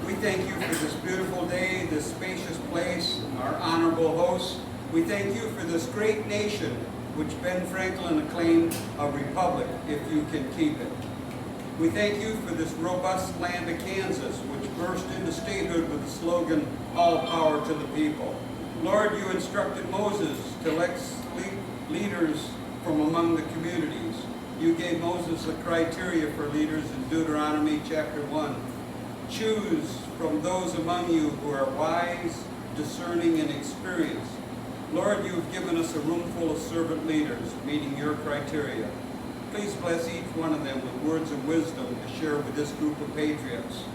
We thank you for this beautiful day, this spacious place, our honorable hosts. We thank you for this great nation, which Ben Franklin acclaimed a republic, if you can keep it. We thank you for this robust land of Kansas, which burst into statehood with the slogan, all power to the people. Lord, you instructed Moses to elect leaders from among the communities. You gave Moses the criteria for leaders in Deuteronomy chapter 1. Choose from those among you who are wise, discerning, and experienced. Lord, you have given us a room full of servant leaders meeting your criteria. Please bless each one of them with words of wisdom to share with this group of patriots.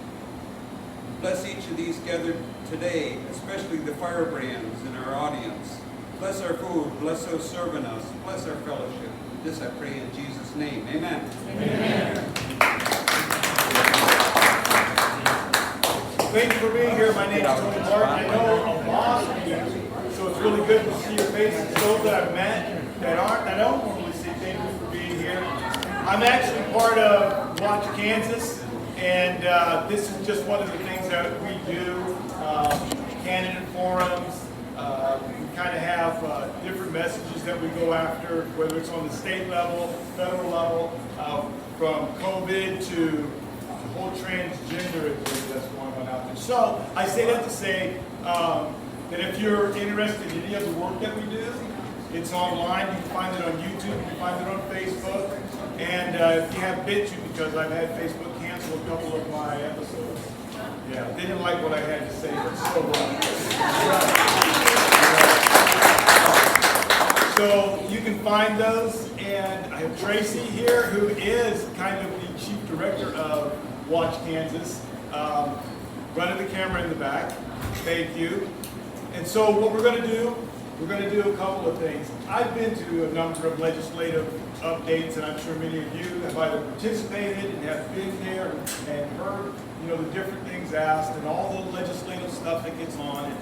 Bless each of these gathered today, especially the firebrands in our audience. Bless our food, bless those serving us, bless our fellowship. This I pray in Jesus' name. Amen. Amen. Thank you for being here. My name is Tony Barton. I know a lot of you, so it's really good to see your faces. Those that I've met that I don't normally see, thank you for being here. I'm actually part of Watch Kansas, and this is just one of the things that we do. Candidate forums. We kind of have different messages that we go after, whether it's on the state level, federal level, from COVID to the whole transgender issue that's going on out there. So I say that to say that if you're interested in any of the work that we do, it's online. You can find it on YouTube. You can find it on Facebook. And if you have BitChute, because I've had Facebook cancel a couple of my episodes. Yeah, they didn't like what I had to say, but so So you can find those, and I have Tracy here, who is kind of the chief director of Watch Kansas, running the camera in the back. Thank you. And so what we're going to do a couple of things. I've been to a number of legislative updates, and I'm sure many of you have either participated and have been there and heard, the different things asked and all the legislative stuff that gets on, and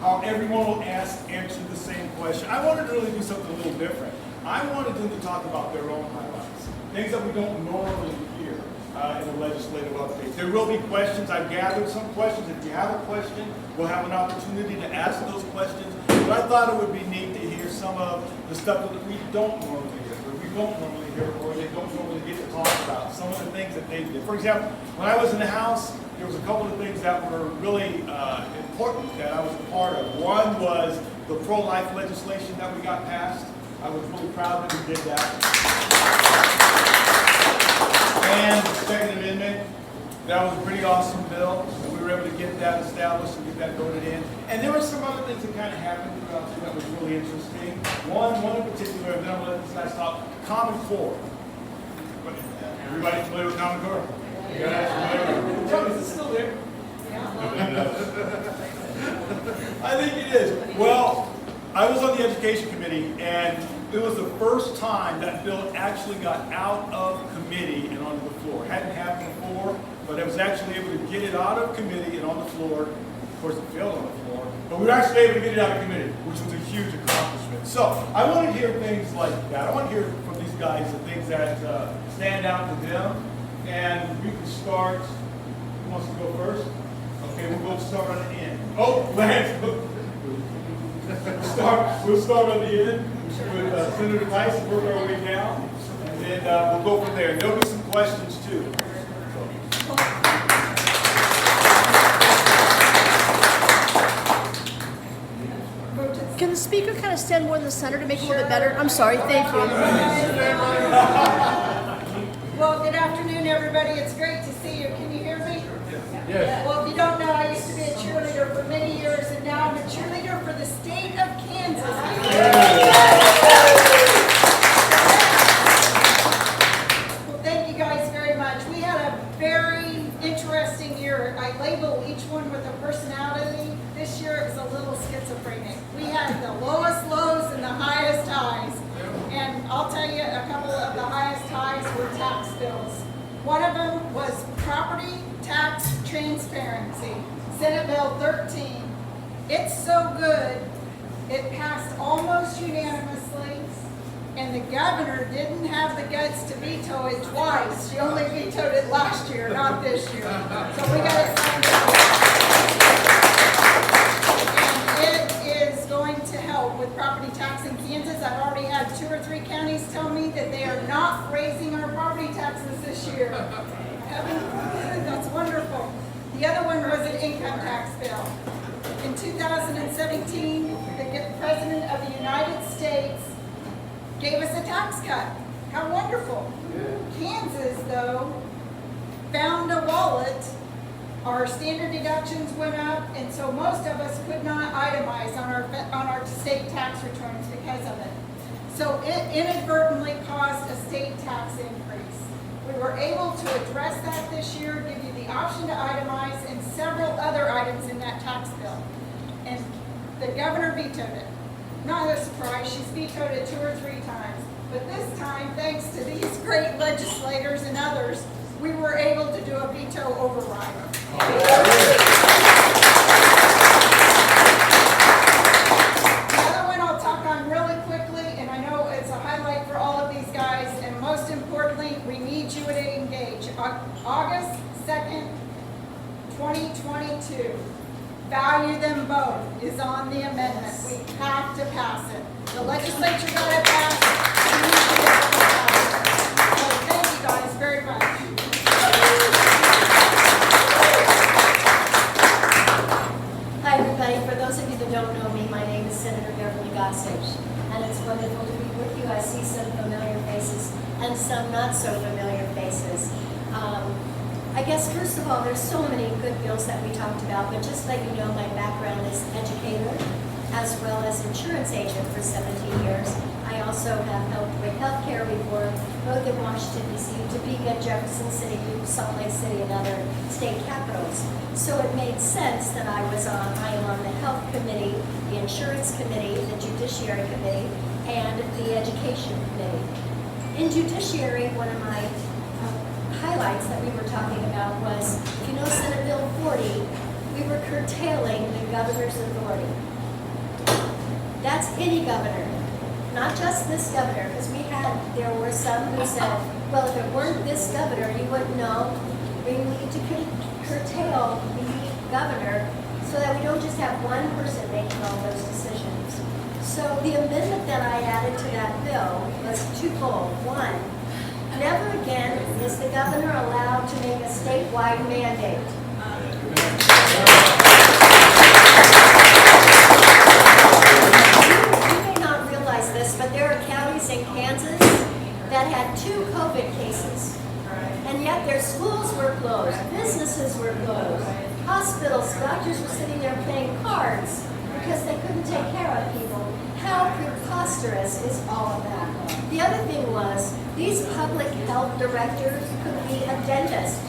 how everyone will answer the same question. I wanted to really do something a little different. I wanted them to talk about their own highlights, things that we don't normally hear in the legislative updates. There will be questions. I've gathered some questions. If you have a question, we'll have an opportunity to ask those questions. But I thought it would be neat to hear some of the stuff that we don't normally hear, or we don't normally hear, or they don't normally get to talk about. Some of the things that they did. For example, when I was in the House, there was a couple of things that were really important that I was a part of. One was the pro-life legislation that we got passed. I was really proud that we did that. And the Second Amendment, that was a pretty awesome bill, and we were able to get that established and get that voted in. And there were some other things that kind of happened throughout that was really interesting. One in particular, and then I'll let this guy stop, Common Core. Everybody familiar with Common Core? You guys familiar? Tell me, is it still there? I think it is. Well, I was on the Education Committee, and it was the first time that bill actually got out of committee and onto the floor. It hadn't happened before, but I was actually able to get it out of committee and on the floor. Of course, it failed on the floor, but we were actually able to get it out of committee, which was a huge accomplishment. So I want to hear things like that. I want to hear from these guys the things that stand out to them, and we can start. Who wants to go first? Okay, we'll start on the end. Oh, Lance. We'll start on the end with Senator Tyson, work our way down, and then we'll go from there. There'll be some questions too. Can the speaker kind of stand more in the center to make it a little bit better? I'm sorry, thank you. Well, good afternoon, everybody. It's great to see you. Can you hear me? Yes. Well, if you don't know, I used to be a cheerleader for many years, and now I'm a cheerleader for the state of Kansas. Well, thank you guys very much. We had a very interesting year. I label each one with a personality. This year it was a little schizophrenic. We had the lowest lows and the highest highs. And I'll tell you, a couple of the highest highs were tax bills. One of them was property tax transparency, Senate Bill 13. It's so good, it passed almost unanimously, and the governor didn't have the guts to veto it twice. She only vetoed it last year, not this year. So we got it signed of the United States gave us a tax cut. How wonderful. Kansas, though, found a wallet. Our standard deductions went up, and so most of us could not itemize on our state tax returns because of it. So it inadvertently caused a state tax increase. We were able to address that this year, give you the option to itemize, and several other items in that tax bill. And the governor vetoed it. Not a surprise, she's vetoed it 2 or 3 times. But this time, thanks to these great legislators and others, we were able to do a veto override. Another one I'll talk on really quickly, and I know it's a highlight for all of these guys, and most importantly, we need you to engage. August 2nd, 2022. Value them both is on the amendment. We have to pass it. The legislature got it passed. We need to get it passed. So thank you guys very much. Hi everybody, for those of you that don't know me, my name is Senator Beverly Gossage, and it's wonderful to be with you. I see some familiar faces and some not so familiar faces. I guess first of all, there's so many good bills that we talked about, but just let you know my background is educator as well as insurance agent for 17 years. I also have helped with healthcare reform, both in Washington, D.C., Topeka, Jefferson City, Salt Lake City, and other state capitals. So it made sense that I am on the health committee, the insurance committee, the judiciary committee, and the education committee. In judiciary, one of my highlights that we were talking about was, if you know Senate Bill 40, we were curtailing the governor's authority. That's any governor, not just this governor, because there were some who said, well, if it weren't this governor, you wouldn't know. We need to curtail the governor so that we don't just have one person making all those decisions. So the amendment that I added to that bill was twofold. One, never again is the governor allowed to make a statewide mandate. You may not realize this, but there are counties in Kansas that had 2 COVID cases. And yet their schools were closed, businesses were closed, hospitals, doctors were sitting there playing cards because they couldn't take care of people. How preposterous is all of that? The other thing was, these public health directors could be a dentist.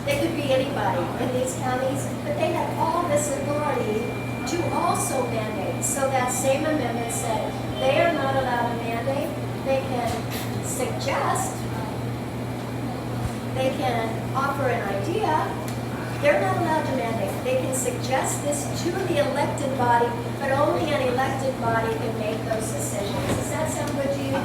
They could be anybody in these counties, but they had all this authority to also mandate. So that same amendment said they are not allowed to mandate. They can suggest, they can offer an idea. They're not allowed to mandate. They can suggest this to the elected body, but only an elected body can make those decisions. Does that sound good to you?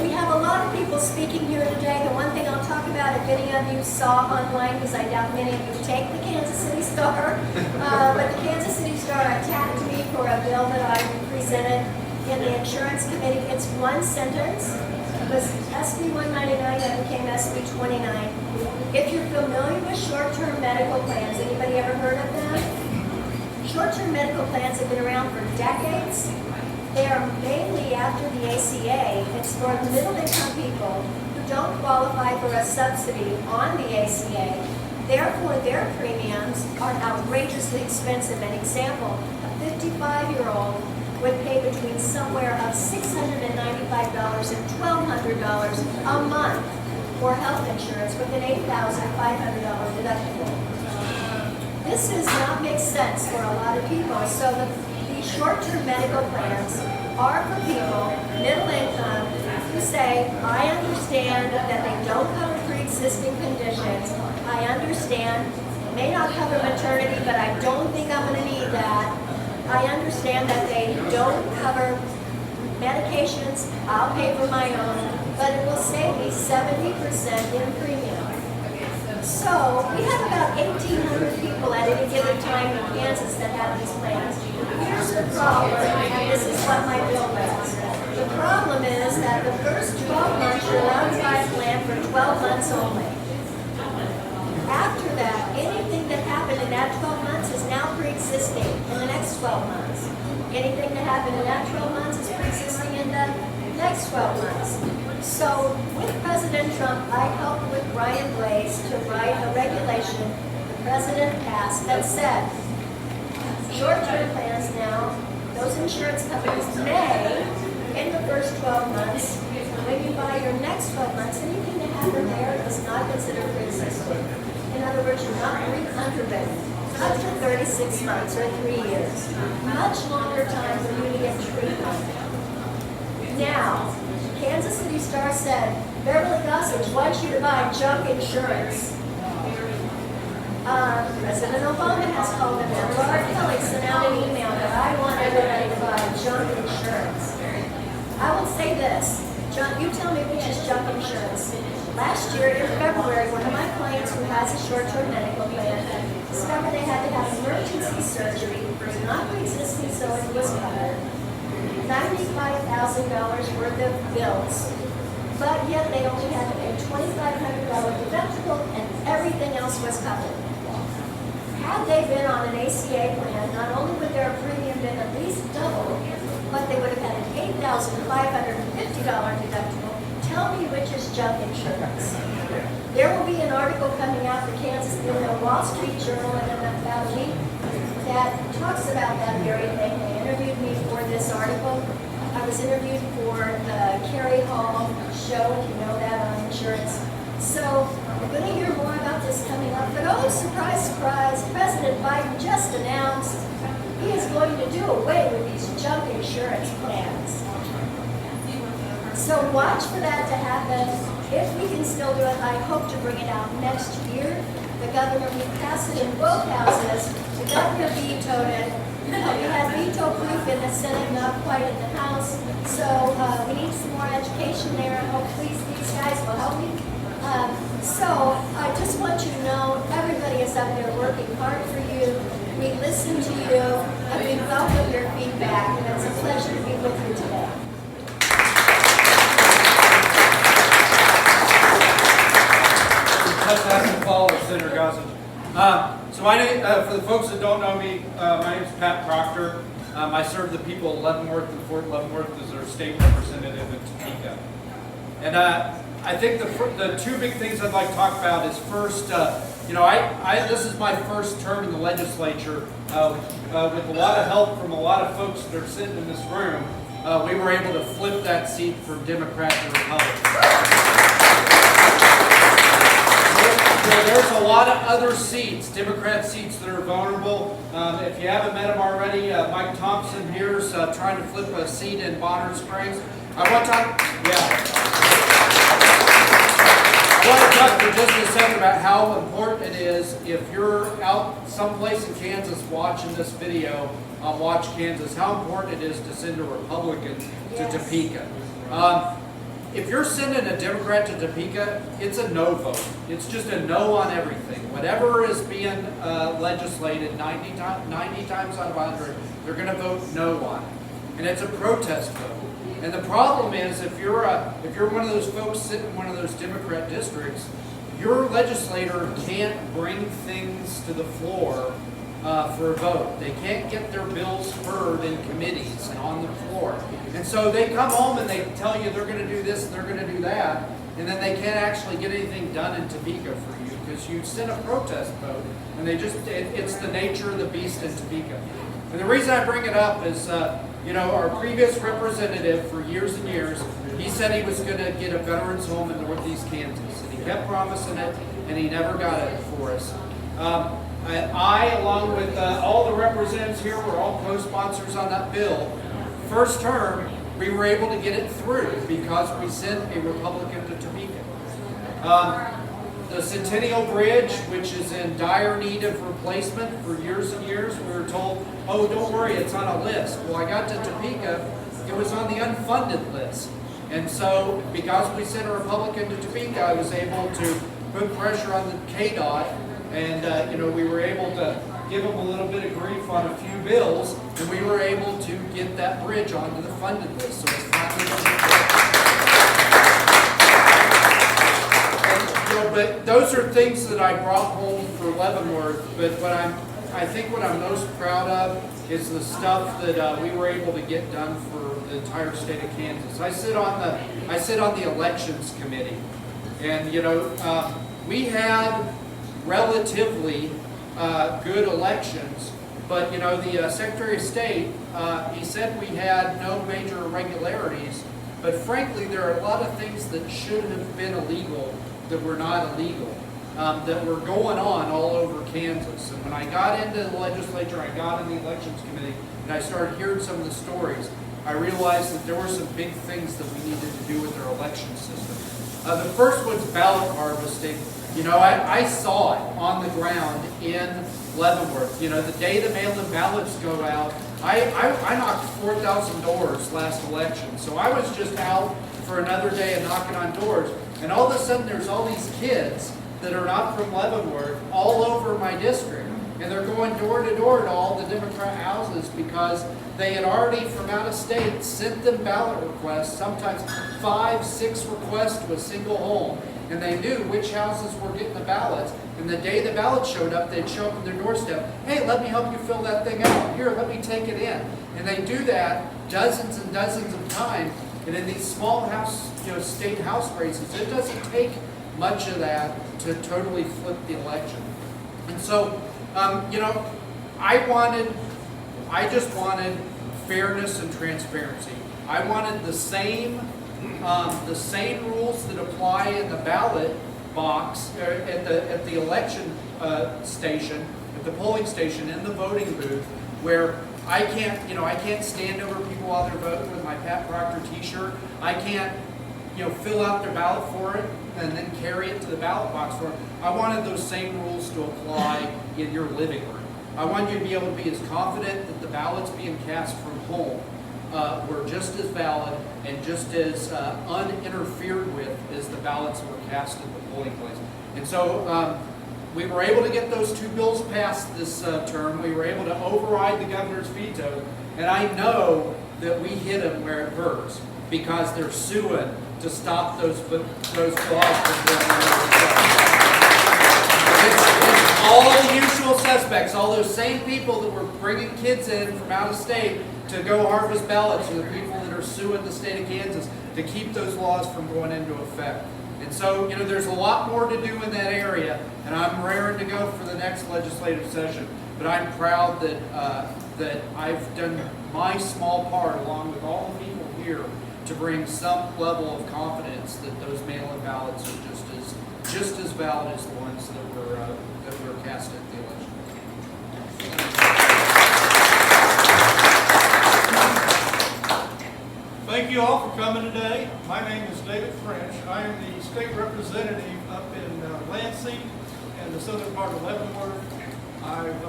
We have a lot of people speaking here today. The one thing I'll talk about, if any of you saw online, because I doubt many of you take the Kansas City Star, but the Kansas City Star attacked me for a bill that I presented in the insurance committee. It's one sentence. It was SB 199 that became SB 29. If you're familiar with short-term medical plans, anybody ever heard of them? Short-term medical plans have been around for decades. They are mainly after the ACA. It's for middle-income people who don't qualify for a subsidy on the ACA. Therefore, their premiums are outrageously expensive. An example, a 55-year-old would pay between somewhere of $695 and $1,200 a month for health insurance with an $8,500 deductible. This does not make sense for a lot of people. So these short-term medical plans are for people, middle income, who say, I understand that they don't cover pre-existing conditions. I understand it may not cover maternity, but I don't think I'm going to need that. I understand that they don't cover medications. I'll pay for my own, but it will save me 70% in premium. So we have about 1,800 people at any given time in Kansas that have these plans. Here's the problem, and this is what my bill does. The problem is that the first 12 months you're allowed to buy a plan for 12 months only. After that, anything that happened in that 12 months is in the next 12 months. Anything that happened in that 12 months is pre-existing in the next 12 months. So with President Trump, I helped with Brian Blaze to write a regulation the President passed that said short-term plans now, those insurance companies may, in the first 12 months, when you buy your next 12 months, anything that happened there is not considered pre-existing. In other words, you're not underwritten up to 36 months or 3 years. Much longer time for you to get treatment. Now, Kansas City Star said, Beverly Gossage wants you to buy junk insurance. President Obama has called him out. Ron Ellis sent out an email that I want everybody to buy junk insurance. I will say this, you tell me which is junk insurance. Last year in February, one of my clients who has a short-term medical plan discovered they had to have emergency surgery. It was not pre-existing, so it was covered. $95,000 worth of bills, but yet they only had to pay $2,500 deductible and everything else was covered. Had they been on an ACA plan, not only would their premium been at least double, but they would have had an $8,550 deductible. Tell me which is junk insurance. There will be an article coming out in the Wall Street Journal in about a week that talks about that very thing. They interviewed me for this article. I was interviewed for the Carey Hall show, if you know that, on insurance. So we're going to hear more about this coming up. But oh, surprise, surprise, President Biden just announced he is going to do away with these junk insurance plans. So watch for that to happen. If we can still do it, I hope to bring it out next year. The governor, we passed it in both houses. The governor vetoed it. We had veto proof in the Senate, not quite in the House. So we need some more education there, and hopefully these guys will help me. So I just want you to know, everybody is up there working hard for you. We listen to you, and we welcome your feedback, and it's a pleasure to be with you today. Senator Gossage. So my name, for the folks that don't know me, my name is Pat Proctor. I serve the people of Leavenworth and Fort Leavenworth as their state representative in Topeka. And I think the two big things I'd like to talk about is first, this is my first term in the legislature. With a lot of help from a lot of folks that are sitting in this room, we were able to flip that seat from Democrat to Republican. There's a lot of other seats, Democrat seats, that are vulnerable. If you haven't met them already, Mike Thompson here is trying to flip a seat in Bonner Springs. I want to talk for just a second about how important it is if you're out someplace in Kansas watching this video on Watch Kansas, how important it is to send a Republican to Topeka. If you're sending a Democrat to Topeka, it's a no vote. It's just a no on everything. Whatever is being legislated 90 times out of 100, they're going to vote no on it. And it's a protest vote. And the problem is, if you're one of those folks sitting in one of those Democrat districts, your legislator can't bring things to the floor for a vote. They can't get their bills heard in committees and on the floor. And so they come home and they tell you they're going to do this and they're going to do that, and then they can't actually get anything done in Topeka for you because you sent a protest vote, and it's the nature of the beast in Topeka. And the reason I bring it up is, our previous representative for years and years, he said he was going to get a veterans home in Northeast Kansas, and he kept promising it, and he never got it for us. I, along with all the representatives here, were all co-sponsors on that bill. First term, we were able to get it through because we sent a Republican to Topeka. The Centennial Bridge, which is in dire need of replacement for years and years, we were told, oh, don't worry, it's on a list. Well, I got to Topeka, it was on the unfunded list. And so, because we sent a Republican to Topeka, I was able to put pressure on the KDOT, and we were able to give them a little bit of grief on a few bills, and we were able to get that bridge onto the funded list. So it's finally but those are things that I brought home for Leavenworth. But what I'm I think what I'm most proud of is the stuff that we were able to get done for the entire state of Kansas. I sit on the elections committee, and we had relatively good elections, but the Secretary of State, he said we had no major irregularities, but frankly there are a lot of things that should have been illegal that were not illegal, that were going on all over Kansas. And when I got into the legislature, I got in the elections committee, and I started hearing some of the stories, I realized that there were some big things that we needed to do with our election system. The first one's ballot harvesting. I saw it on the ground in Leavenworth. The day the mail-in ballots go out, I knocked 4,000 doors last election. So I was just out for another day and knocking on doors. And all of a sudden there's all these kids that are not from Leavenworth all over my district. And they're going door to door to all the Democrat houses because they had already, from out of state, sent them ballot requests, sometimes 5, 6 requests to a single home. And they knew which houses were getting the ballots. And the day the ballots showed up, they'd show up at their doorstep. Hey, let me help you fill that thing out. Here, let me take it in. And they do that dozens and dozens of times. And in these small house, state house races, it doesn't take much of that to totally flip the election. And so, I just wanted fairness and transparency. I wanted the same rules that apply in the ballot box at the election station, at the polling station, in the voting booth, where I can't stand over people while they're voting with my Pat Proctor T-shirt. I can't fill out their ballot for it and then carry it to the ballot box for them. I wanted those same rules to apply in your living room. I wanted you to be able to be as confident that the ballots being cast from home were just as valid and just as uninterfered with as the ballots that were cast at the polling place. And so we were able to get those 2 bills passed this term. We were able to override the governor's veto, and I know that we hit them where it hurts because they're suing to stop those laws from going It's all the usual suspects, all those same people that were bringing kids in from out of state to go harvest ballots are the people that are suing the state of Kansas to keep those laws from going into effect. And so, there's a lot more to do in that area, and I'm raring to go for the next legislative session. But I'm proud that I've done my small part, along with all the people here, to bring some level of confidence that those mail-in ballots are just as valid as the ones that were cast at the election. Thank you all for coming today. My name is David French. I am the state representative up in Lansing and the southern part of Leavenworth. I've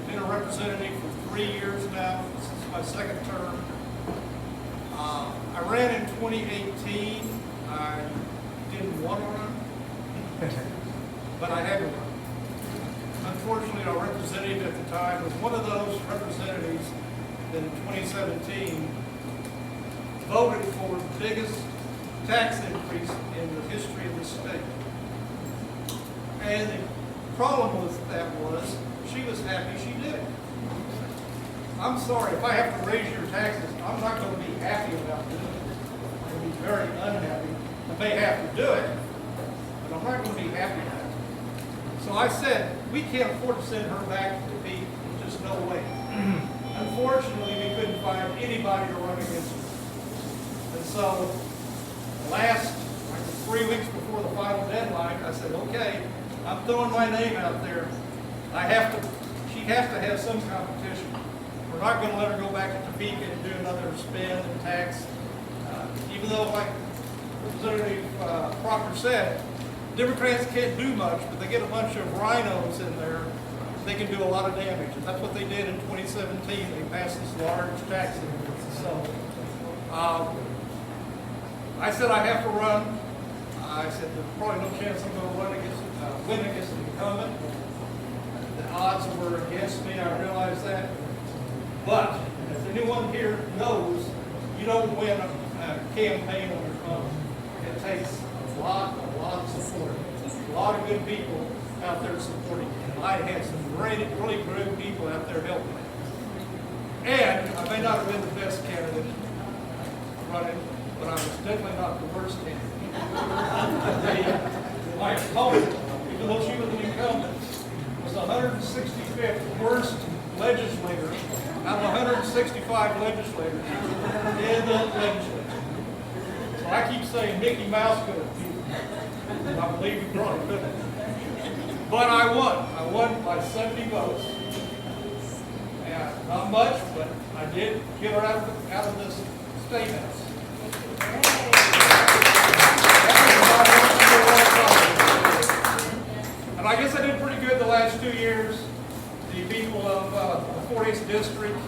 been a representative for 3 years now. This is my 2nd term. I ran in 2018. I didn't want to run, but I had to run. Unfortunately, our representative at the time was one of those representatives that in 2017 voted for the biggest tax increase in the history of the state. And the problem with that was she was happy she did it. I'm sorry, if I have to raise your taxes, I'm not going to be happy about doing it. I'm going to be very unhappy. I may have to do it, but I'm not going to be happy about it. So I said, we can't afford to send her back to defeat. There's just no way. Unfortunately, we couldn't find anybody to run against her. And so, last, 3 weeks before the final deadline, I said, okay, I'm throwing my name out there. She has to have some competition. We're not going to let her go back to Topeka and do another spin and tax. Even though, like Representative Proctor said, Democrats can't do much, but they get a bunch of rhinos in there, they can do a lot of damage. And that's what they did in 2017. They passed this large tax increase. So, I said I have to run. I said there's probably no chance I'm going to win against the incumbent. The odds were against me, I realize that. But as anyone here knows, you don't win a campaign on your own. It takes a lot of support, a lot of good people out there supporting me. I had some really great people out there helping me. And I may not have been the best candidate running, but I was definitely not the worst candidate. My opponent, even though she was an incumbent, was the 165th worst legislator out of 165 legislators in the legislature. So I keep saying Mickey Mouse could have beat me. I believe he probably could have. But I won. I won by 70 votes. And not much, but I did get her out of this state house. And I guess I did pretty good the last 2 years. The people of the 40th district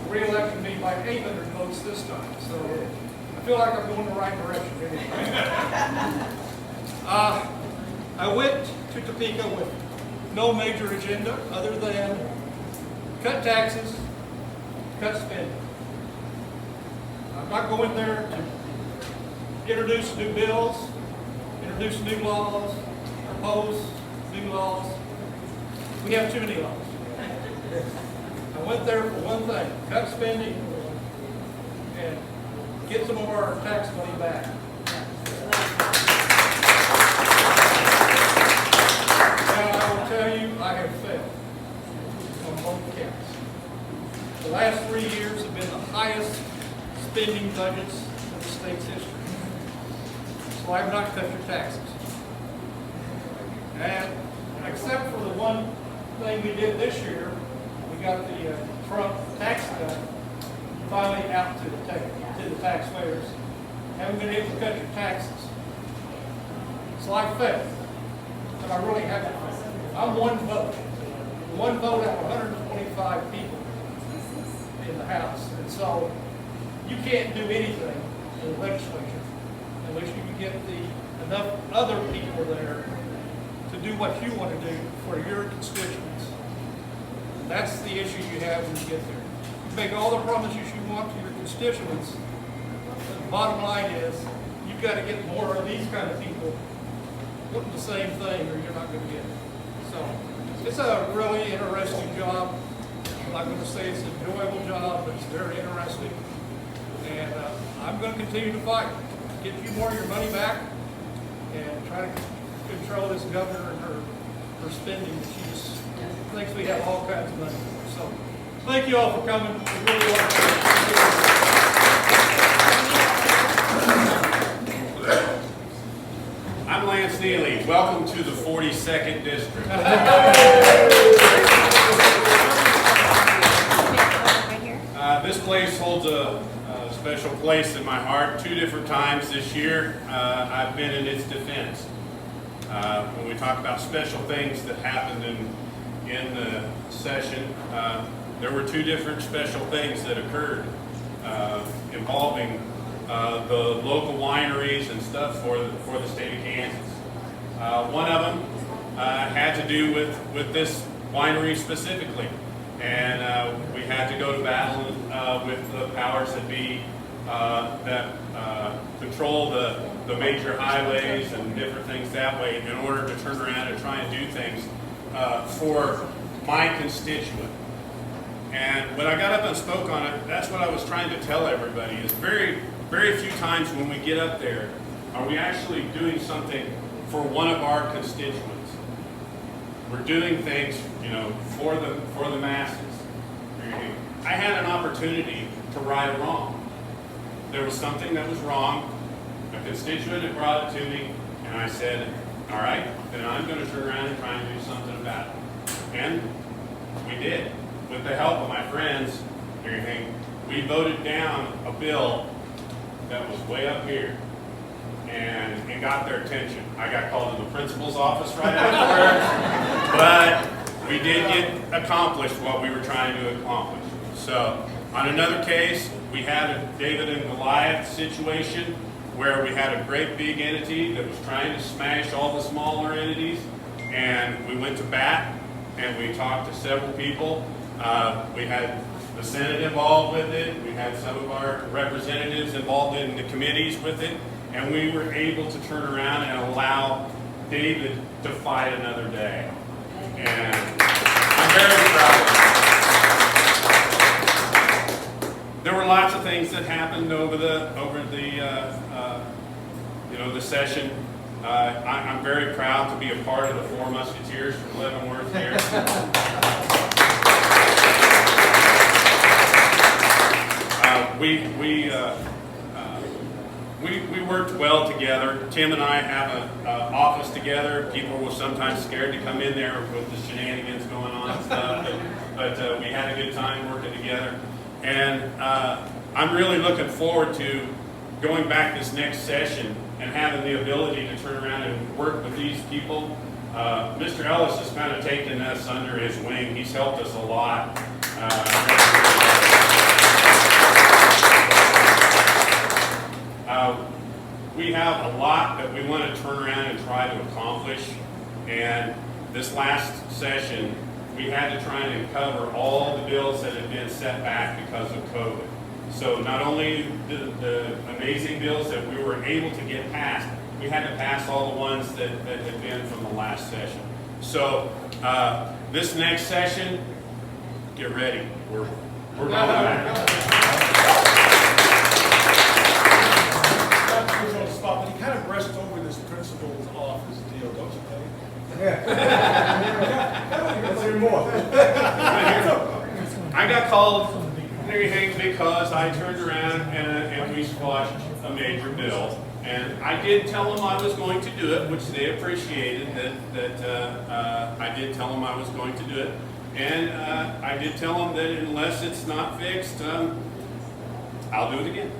re-elected me by 800 votes this time. So I feel like I'm going the right direction. I went to Topeka with no major agenda other than cut taxes, cut spending. I'm not going there to introduce new bills, introduce new laws, propose new laws. We have too many laws. I went there for one thing, cut spending and get some of our tax money back. And I will tell you, I have failed on both counts. The last 3 years have been the highest spending budgets in the state's history. So I have not cut your taxes. And except for the one thing we did this year, we got the Trump tax cut finally out to the taxpayers. Haven't been able to cut your taxes. So I failed. And I really haven't failed. I'm one vote. One vote out of 125 people in the House. And so you can't do anything in the legislature unless you can get enough other people there to do what you want to do for your constituents. That's the issue you have when you get there. You make all the promises you want to your constituents. The bottom line is you've got to get more of these kind of people doing the same thing or you're not going to get it. So it's a really interesting job. I'm not going to say it's an enjoyable job, but it's very interesting. And I'm going to continue to fight. Get you more of your money back and try to control this governor and her spending. She just thinks we have all kinds of money. So thank you all for coming. We really want I'm Lance Neelly. Welcome to the 42nd District. This place holds a special place in my heart. 2 different times this year, I've been in its defense. When we talk about special things that happened in the session, there were 2 different special things that occurred involving the local wineries and stuff for the state of Kansas. One of them had to do with this winery specifically, and we had to go to battle with the powers that be that control the major highways and different things that way in order to turn around and try and do things for my constituent. And when I got up and spoke on it, that's what I was trying to tell everybody, is very, very few times when we get up there are we actually doing something for one of our constituents. We're doing things, for the masses. I had an opportunity to right a wrong. There was something that was wrong. A constituent had brought it to me, and I said, all right, then I'm going to turn around and try and do something about it. And we did. With the help of my friends, we voted down a bill that was way up here, and it got their attention. I got called to the principal's office right afterwards, but we did get accomplished what we were trying to accomplish. So, on another case, we had a David and Goliath situation where we had a great big entity that was trying to smash all the smaller entities, and we went to bat, and we talked to several people. We had the Senate involved with it. We had some of our representatives involved in the committees with it, and we were able to turn around and allow David to fight another day. And I'm very proud of him. There were lots of things that happened over the the session. I'm very proud to be a part of the Four Musketeers from Leavenworth here. We worked well together. Tim and I have an office together. People were sometimes scared to come in there with the shenanigans going on and stuff, but we had a good time working together. And I'm really looking forward to going back this next session and having the ability to turn around and work with these people. Mr. Ellis has kind of taken us under his wing. He's helped us a lot. We have a lot that we want to turn around and try to accomplish, and this last session we had to try and cover all the bills that had been set back because of COVID. So not only the amazing bills that we were able to get passed, we had to pass all the ones that had been from the last session. So this next session, get ready. We're going back. But he kind of brushed over this principal's office deal, don't you think? Let's hear more. I got called because I turned around and we squashed a major bill. And I did tell them I was going to do it, which they appreciated that I did tell them I was going to do it. And I did tell them that unless it's not fixed, I'll do it again.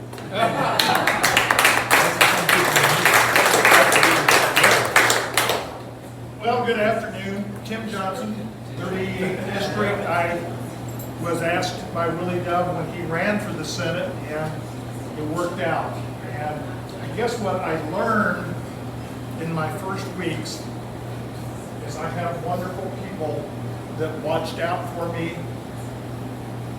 Well, good afternoon. Tim Johnson, 38th District. I was asked by Willie Dove when he ran for the Senate, and it worked out. And I guess what I learned in my first weeks is I have wonderful people that watched out for me.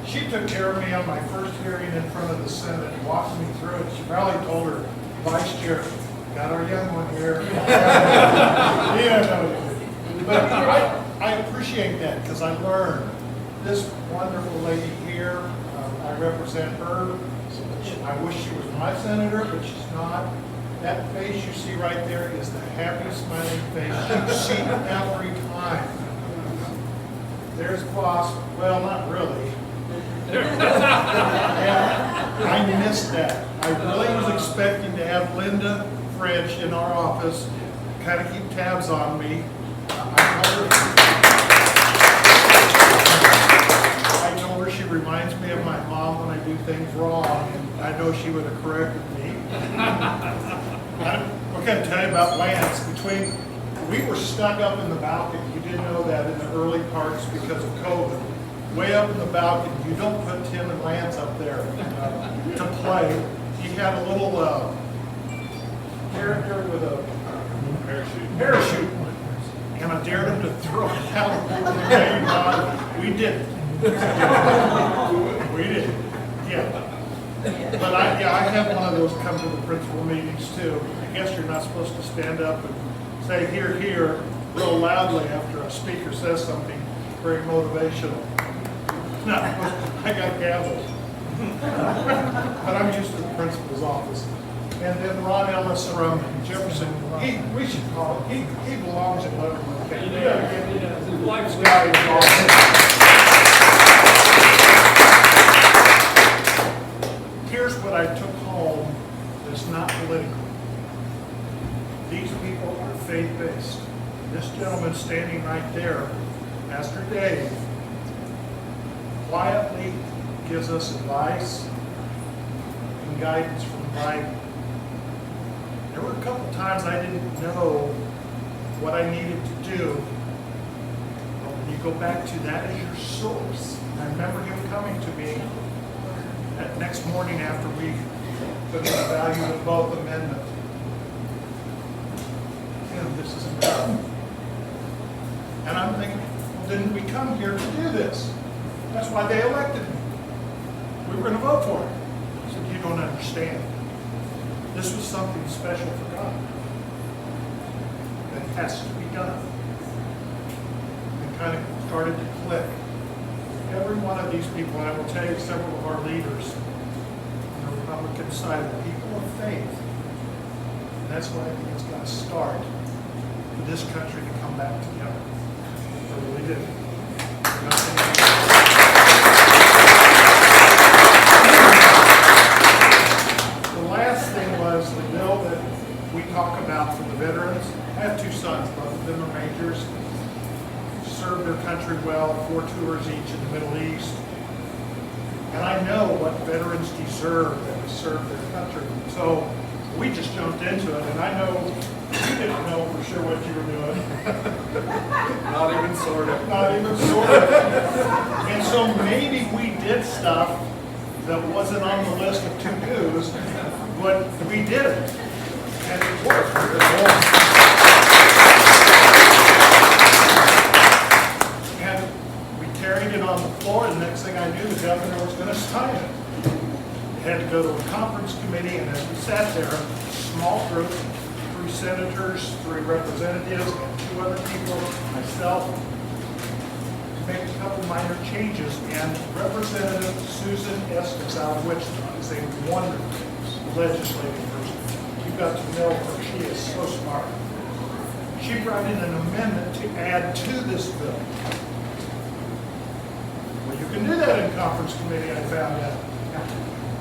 She took care of me on my first hearing in front of the Senate and walked me through it. She probably told her vice chair, got our young one here. Yeah, no. But I appreciate that because I learned. This wonderful lady here, I represent her. I wish she was my senator, but she's not. That face you see right there is the happiest smiling face you see every time. There's boss. Well, not really. And I missed that. I really was expecting to have Linda French in our office kind of keep tabs on me. I told her she reminds me of my mom when I do things wrong, and I know she would have corrected me. What can I tell you about Lance? We were stuck up in the balcony. You didn't know that in the early parts because of COVID. Way up in the balcony. You don't put Tim and Lance up there to play. He had a little character with a parachute. And I dared him to throw it out. We did. We did. Yeah. But I have one of those come to the principal meetings too. I guess you're not supposed to stand up and say "here, here" real loudly after a speaker says something very motivational. No, I got gavel. But I'm used to the principal's office. And then Ron Ellis from Jefferson, we should call it, he belongs in Leavenworth. He does. His wife's guy is awesome. Here's what I took home that's not political. These people are faith-based. This gentleman standing right there, Pastor Dave, quietly gives us advice and guidance from the Bible. There were a couple times I didn't know what I needed to do. But when you go back to that as your source, I remember him coming to me that next morning after we took the value of both amendment. This is enough. And I'm thinking, well, didn't we come here to do this? That's why they elected me. We were going to vote for it. I said, you don't understand. This was something special for God. And has to be done. It kind of started to click. Every one of these people, and I will tell you several of our leaders on the Republican side, are people of faith. And that's why I think it's got to start for this country to come back together. I really do. The last thing was the bill that we talk about for the veterans. I have two sons, both of them are majors, served their country well, 4 tours each in the Middle East. And I know what veterans deserve that have served their country. So we just jumped into it, and I know you didn't know for sure what you were doing. Not even sort of. Not even sort of. And so maybe we did stuff that wasn't on the list of to-dos, but we did it. And it worked. And we carried it on the floor, and the next thing I knew, the governor was going to sign it. It had to go to a conference committee, and as we sat there, a small group, 3 senators, 3 representatives, and 2 other people, myself, to make a couple minor changes. And Representative Susan Estes out of Wichita is a wonderful legislative person. You got to know her. She is so smart. She brought in an amendment to add to this bill. Well, you can do that in conference committee, I found out.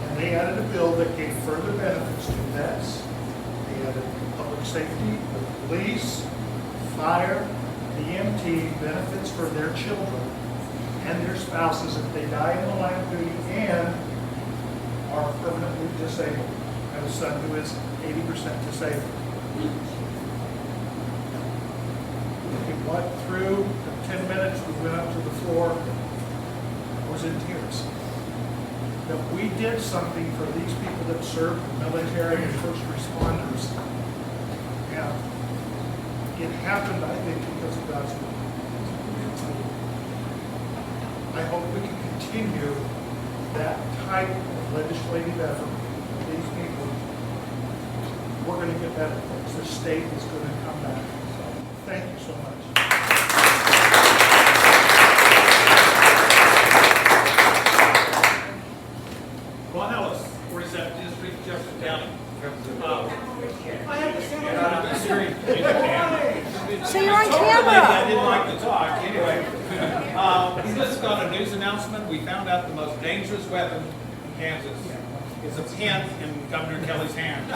And they added a bill that gave further benefits to vets. They added public safety, the police, fire, the EMT, benefits for their children and their spouses if they die in the line of duty and are permanently disabled. I have a son who is 80% disabled. We went through, in 10 minutes, we went up to the floor. I was in tears. That we did something for these people that serve the military and first responders. And it happened, I think, because of God's will. I hope we can continue that type of legislative effort for these people. We're going to get better things. The state is going to come back. So, thank you so much. Ron Ellis, 47th District, Jefferson County. I have to stand So you're on I camera. didn't like to talk. Anyway, this is on a news announcement. We found out the most dangerous weapon in Kansas is a pen in Governor Kelly's hand.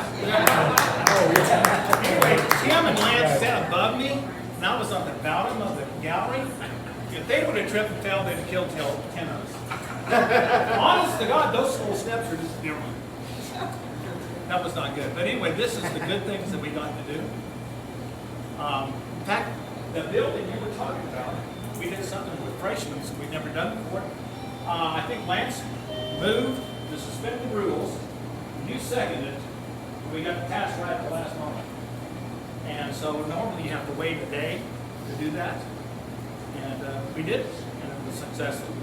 Anyway, Tim and Lance sat above me, and I was on the bottom of the gallery. If they would have tripped and fell, they'd have killed 10 of us. Honest to God, those little steps are just different. That was not good. But anyway, this is the good things that we like to do. In fact, the building you were talking about, we did something with freshmen that we'd never done before. I think Lance moved to suspend the rules. You seconded it. We got passed right at the last moment. And so normally you have to wait a day to do that. And we did, and it was successful.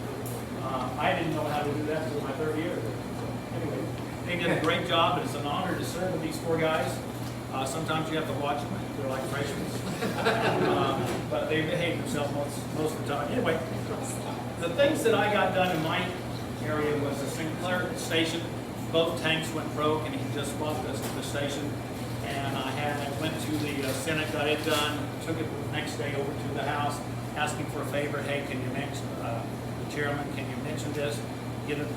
I didn't know how to do that until my 3rd year. So anyway, they did a great job. It's an honor to serve with these 4 guys. Sometimes you have to watch them. They're like freshmen. But they behave themselves most of the time. Anyway, the things that I got done in my area was the Sinclair station. Both tanks went broke, and he just bought the station. And I went to the Senate, got it done, took it the next day over to the House, asking for a favor. Hey, can you mention the chairman? Can you mention this? Get it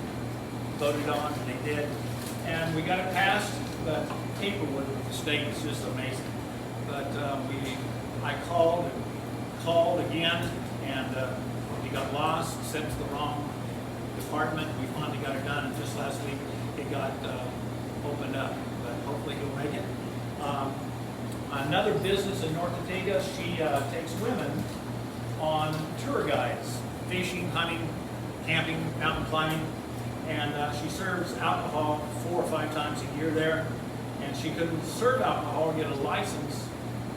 voted on, and they did. And we got it passed, but paperwork with the state is just amazing. But I called again, and we got lost, sent to the wrong department. We finally got it done, and just last week it got opened up. But hopefully he'll make it. Another business in North Antigua, she takes women on tour guides, fishing, hunting, camping, mountain climbing, and she serves alcohol 4 or 5 times a year there. And she couldn't serve alcohol or get a license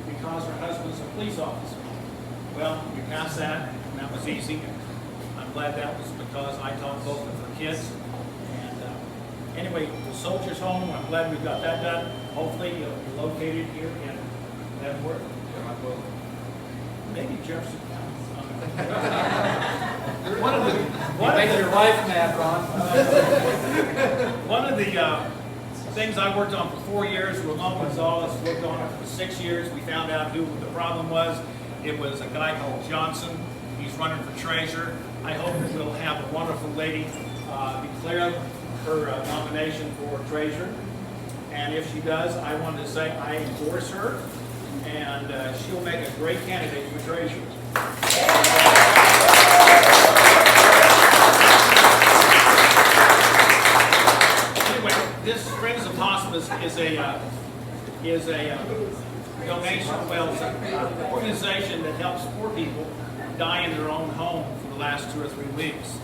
because her husband's a police officer. Well, we passed that, and that was easy. I'm glad that was because I taught both of her kids. And anyway, the Soldiers Home, I'm glad we got that done. Hopefully you'll be located here in Leavenworth. Jefferson County. You're making your life mad, Ron. One of the things I worked on for 4 years, Ramon Gonzalez worked on it for 6 years. We found out who the problem was. It was a guy called Johnson. He's running for treasurer. I hope that we'll have a wonderful lady declare her nomination for treasurer. And if she does, I wanted to say I endorse her, and she'll make a great candidate for treasurer. Anyway, this Friends of Hospice is a donation, well, it's an organization that helps poor people die in their own home for the last 2 or 3 weeks.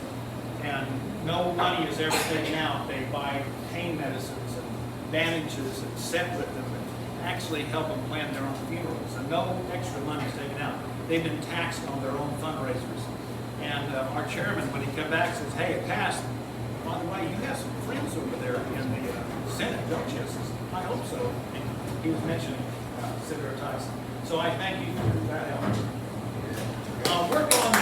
And no money is ever taken out. They buy pain medicines and bandages and sit with them and actually help them plan their own funerals. And no extra money is taken out. They've been taxed on their own fundraisers. And our chairman, when he came back, says, hey, it passed. By the way, you have some friends over there in the Senate, don't you? I says, I hope so. And he was mentioning Senator Tyson. So I thank you for that help. Work on the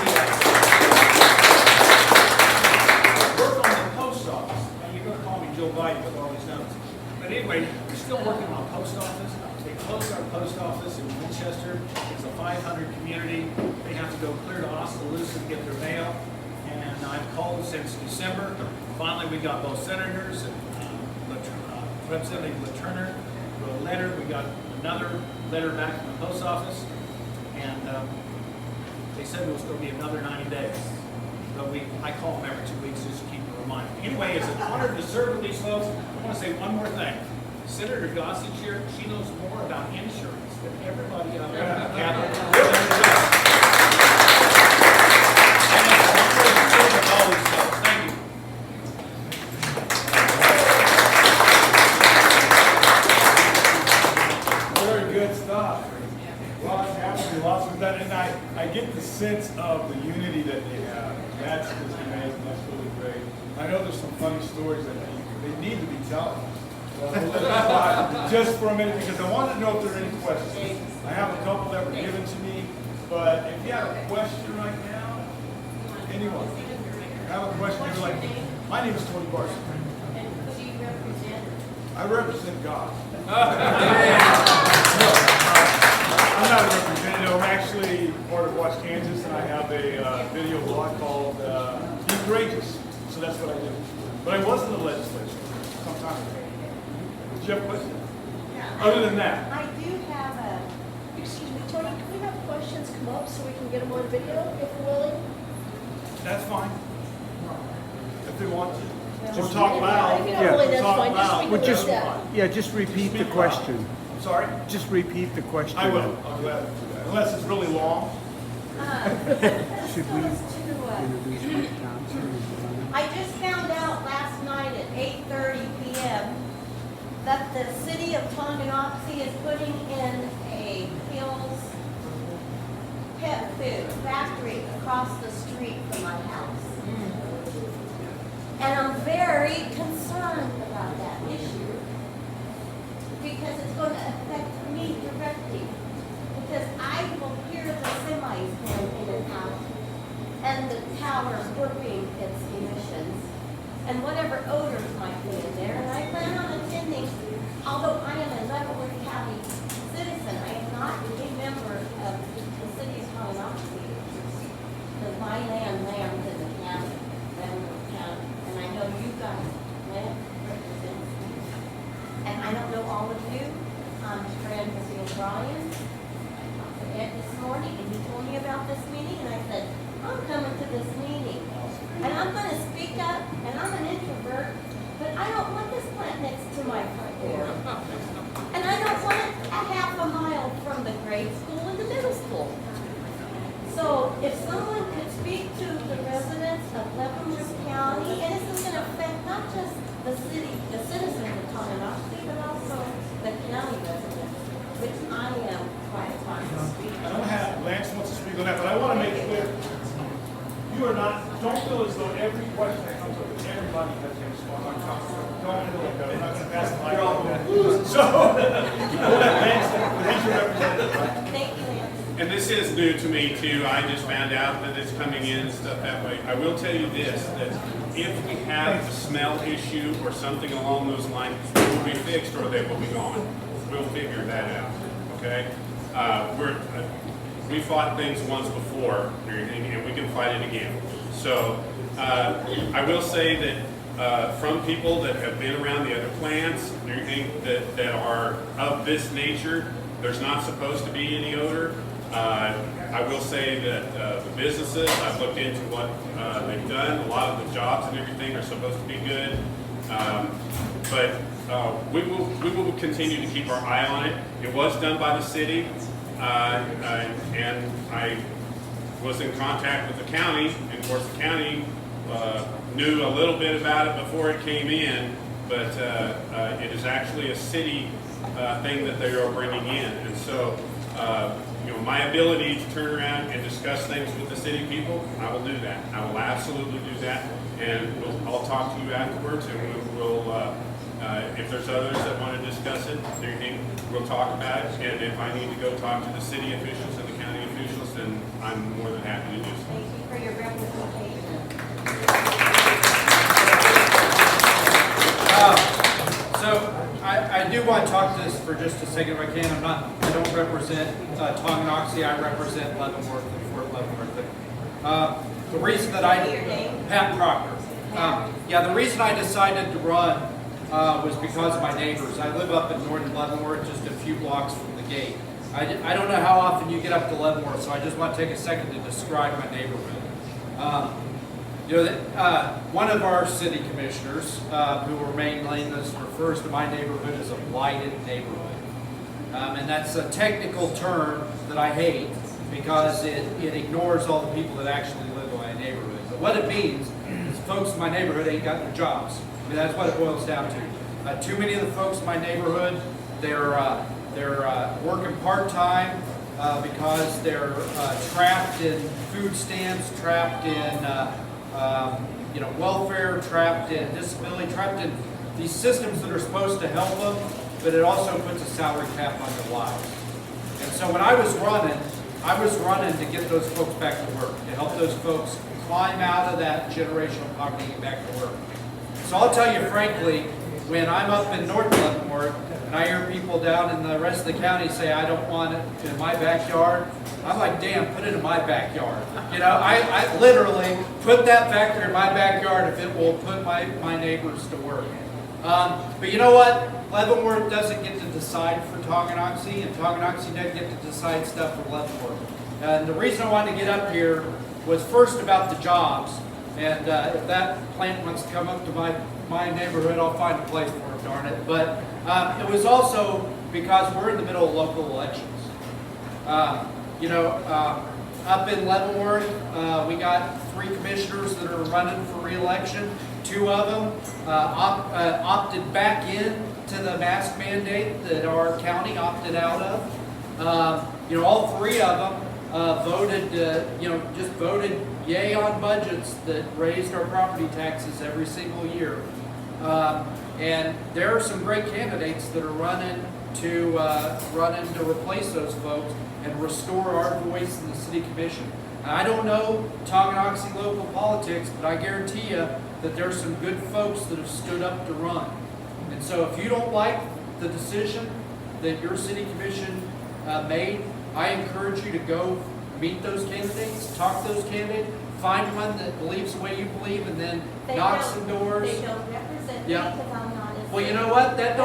post office. And you're going to call me Joe Biden with all these notes. But anyway, we're still working on a post office. They closed our post office in Winchester. It's a 500 community. They have to go clear to Oskaloosa to get their mail. And I've called since December. Finally, we got both senators and Representative LaTurner wrote a letter. We got another letter back from the post office. And they said it was going to be another 90 days. But I call them every 2 weeks just to keep them reminded. Anyway, it's an honor to serve with these folks. I want to say one more thing. Senator Gossage here, she knows more about insurance than everybody out there in the Capitol. Thank you. Very good stuff. Lots happening, lots of that, and I get the sense of the unity that they have. That's just amazing. That's really great. I know there's some funny stories that they need to be telling. So we'll let it slide just for a minute because I wanted to know if there are any questions. I have a couple that were given to me, but if you have a question right now, anyone have a question, you're like, my name is Tony Barton. And who do you represent? I represent God. I'm not a representative. I'm actually part of Watch Kansas, and I have a video blog called Be Courageous. So that's what I do. But I was in the legislature some time ago. Did you have a question? Other than that, I do have a, excuse me, Tony, can we have questions come up so we can get them on video if we're willing? that's fine. If they want to. Or talk loud. If you don't really, that's Talk fine. loud. Just, we can just- do that. Yeah, just repeat the Speak question. loud. I'm sorry? Just repeat the question. I will. I'll gladly do that. Unless it's really long. Should we introduce Mike Thompson? I just found out last night at 8:30 p.m. that the city of Tonganoxie is putting in a Hills pet food factory across the street from my house. And I'm very concerned about that issue because it's going to affect me directly. Because I will hear the semis going in and out and the tower burping its emissions and whatever odors might be in there. And I plan on attending, although I am a Leavenworth County citizen, I am not a member of the city of Tonganoxie. Because my land lands in the county, Leavenworth County, and I know you guys land represents me. And I don't know all of you. I'm friends with O'Brien. I talked to Ed this morning, and he told me about this meeting, and I said, I'm coming to this meeting. And I'm going to speak up, and I'm an introvert, but I don't want this plant next to my front door. And I don't want it a half a mile from the grade school and the middle school. So if someone could speak to the residents of Leavenworth County, and this is going to affect not just the city, the citizens of Tonganoxie, but also the county residents, which I am quite fond to speak I don't have, Lance wants to speak on that, but I want to make clear, you are not, don't feel as though every question that comes up, everybody has a response. Don't feel like that. I'm not going to pass the mic on that. So, we'll let Lance your representative, right? Thank you, Lance. And this is new to me too. I just found out that it's coming in and stuff that way. I will tell you this, that if we have a smell issue or something along those lines, it will be fixed or they will be gone. We'll figure that out, okay? We fought things once before, and we can fight it again. So I will say that from people that have been around the other plants that are of this nature, there's not supposed to be any odor. I will say that the businesses, I've looked into what they've done. A lot of the jobs and everything are supposed to be good. But we will continue to keep our eye on it. It was done by the city, and I was in contact with the county, and of course the county knew a little bit about it before it came in, but it is actually a city thing that they are bringing in. And so, my ability to turn around and discuss things with the city people, I will do that. I will absolutely do that, and I'll talk to you afterwards, and we'll if there's others that want to discuss it, we'll talk about it, and if I need to go talk to the city officials and the county officials, then I'm more than happy to do so. Thank you for your representation. So I do want to talk to this for just a second if I can. I don't represent Tonganoxie. I represent Leavenworth and Fort Leavenworth. The reason that Pat Proctor. The reason I decided to run was because of my neighbors. I live up in northern Leavenworth, just a few blocks from the gate. I don't know how often you get up to Leavenworth, so I just want to take a second to describe my neighborhood. One of our city commissioners, who remain nameless, refers to my neighborhood as a blighted neighborhood. And that's a technical term that I hate because it ignores all the people that actually live in my neighborhood. But what it means is folks in my neighborhood ain't got their jobs. I mean, that's what it boils down to. Too many of the folks in my neighborhood, they're working part-time because they're trapped in food stamps, trapped in welfare, trapped in disability, trapped in these systems that are supposed to help them, but it also puts a salary cap on their lives. And so when I was running to get those folks back to work, to help those folks climb out of that generational poverty and get back to work. So I'll tell you frankly, when I'm up in North Leavenworth and I hear people down in the rest of the county say, I don't want it in my backyard, I'm like, damn, put it in my backyard. I literally put that factory in my backyard if it will put my neighbors to work. But you know what? Leavenworth doesn't get to decide for Tonganoxie, and Tonganoxie doesn't get to decide stuff for Leavenworth. And the reason I wanted to get up here was first about the jobs. And if that plant wants to come up to my neighborhood, I'll find a place for them, darn it. But it was also because we're in the middle of local elections. Up in Leavenworth, we got 3 commissioners that are running for re-election. 2 of them opted back in to the mask mandate that our county opted out of. All 3 of them voted yay on budgets that raised our property taxes every single year. And there are some great candidates that are running to replace those folks and restore our voice in the city commission. I don't know Tonganoxie local politics, but I guarantee you that there's some good folks that have stood up to run. And so if you don't like the decision that your city commission made, I encourage you to go meet those candidates, talk to those candidates, find one that believes the way you believe, and then knock some doors. They don't represent me because I'm not as. Well, you know what? That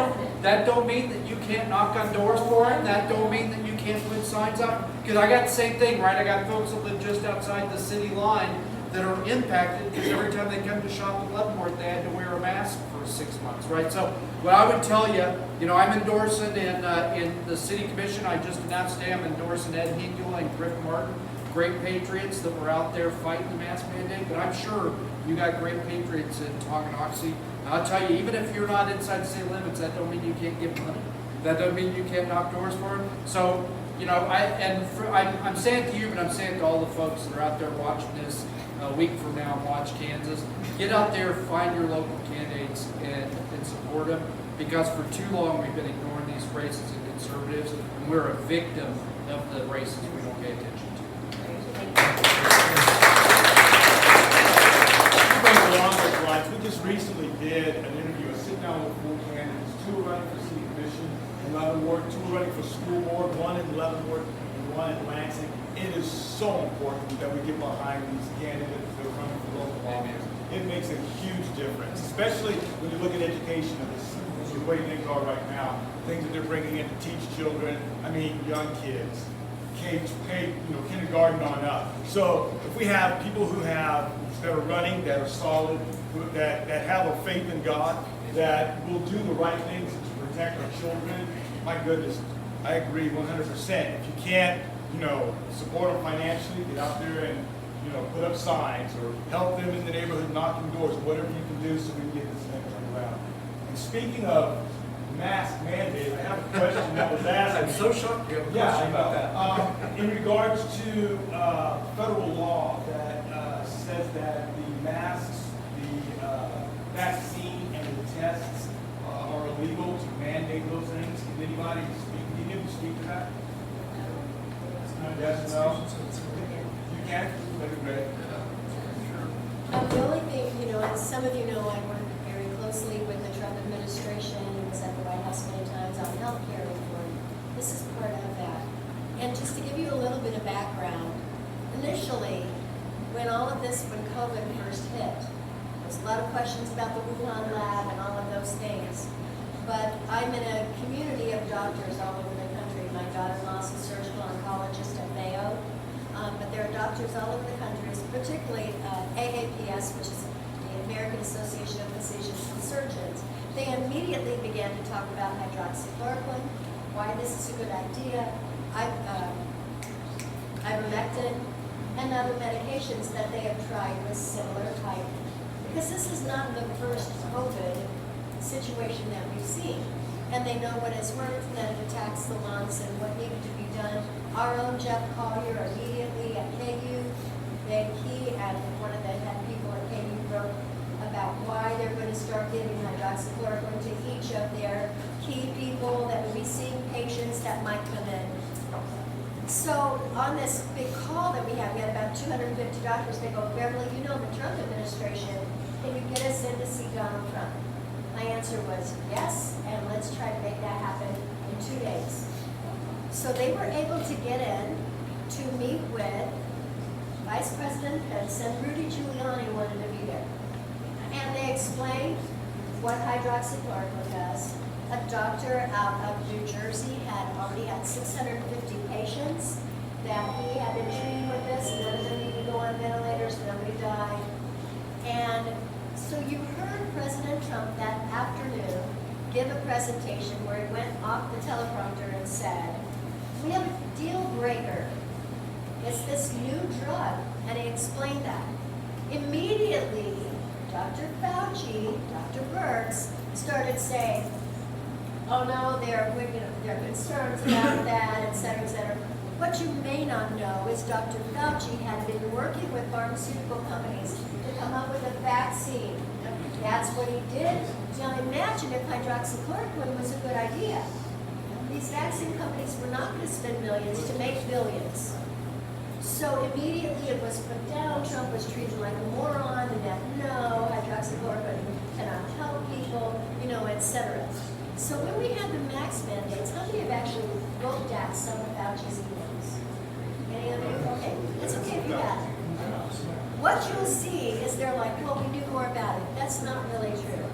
don't mean that you can't knock on doors for them. That don't mean that you can't put signs up. Because I got the same thing, right? I got folks that live just outside the city line that are impacted because every time they come to shop in Leavenworth, they had to wear a mask for 6 months, right? So what I would tell you, I'm endorsing in the city commission. I just announced today I'm endorsing Ed Hingula and Griff Martin, great patriots that were out there fighting the mask mandate. But I'm sure you got great patriots in Tonganoxie. I'll tell you, even if you're not inside the city limits, that don't mean you can't give money. That doesn't mean you can't knock doors for them. So, I'm saying to you, but I'm saying to all the folks that are out there watching this a week from now and watch Kansas, get out there, find your local candidates, and support them. Because for too long we've been ignoring these racists and conservatives, and we're a victim of the races we don't get. Leavenworth and one in Lansing. It is so important that we get behind these candidates that are running for local office. It makes a huge difference, especially when you look at education and the way things are right now. Things that they're bringing in to teach children, I mean, young kids, kindergarten on up. So if we have people that are running, that are solid, that have a faith in God, that will do the right things to protect our children, my goodness, I agree 100%. If you can't, support them financially, get out there and, put up signs or help them in the neighborhood, knocking doors, whatever you can do so we can get this thing turned around. And speaking of mask mandate, I have a question that was asked. I'm so shocked you have a question about that. In regards to federal law that says that the masks, the vaccine, and the tests are illegal, to mandate those things, can anybody speak? Can you speak to that? Yes, no? You can? That'd be great. The only thing, as some of you know, I work very closely with the Trump administration and was at the White House many times on health care reform. This is part of that. And just to give you a little bit of background, initially, when COVID first hit, there was a lot of questions about the Wuhan lab and all of those things. But I'm in a community of doctors all over the country. My daughter-in-law is a surgical oncologist at Mayo. But there are doctors all over the country, particularly AAPS, which is the American Association of Physicians and Surgeons. They immediately began to talk about hydroxychloroquine, why this is a good idea, ivermectin, and other medications that they have tried with similar type. Because this is not the first COVID situation that we've seen. And they know what has worked, that it attacks the lungs and what needed to be done. Our own Jeff Collier immediately at KU, he and one of the head people at KU wrote about why they're going to start giving hydroxychloroquine to each of their key people that will be seeing patients that might come in. So on this big call that we had about 250 doctors. They go, Beverly, the Trump administration, can you get us in to see Donald Trump? My answer was yes, and let's try to make that happen in 2 days. So they were able to get in to meet with Vice President Pence, and Rudy Giuliani wanted to be there. And they explained what hydroxychloroquine does. A doctor out of New Jersey had already had 650 patients that he had been treating with this. None of them needed to go on ventilators, nobody died. And so you heard President Trump that afternoon give a presentation where he went off the teleprompter and said, we have a deal breaker. It's this new drug. And he explained that. Immediately, Dr. Fauci, Dr. Birx, started saying, oh no, there are concerns about that, et cetera, et cetera. What you may not know is Dr. Fauci had been working with pharmaceutical companies to come up with a vaccine. That's what he did. Now imagine if hydroxychloroquine was a good idea. These vaccine companies were not going to spend millions to make billions. So immediately it was put down. Trump was treated like a moron, and that no, hydroxychloroquine cannot help people, et cetera. So when we had the max mandates, how many have actually looked at some of Fauci's emails? Any of you? Okay, it's okay if you have. What you'll see is they're like, well, we knew more about it. That's not really true.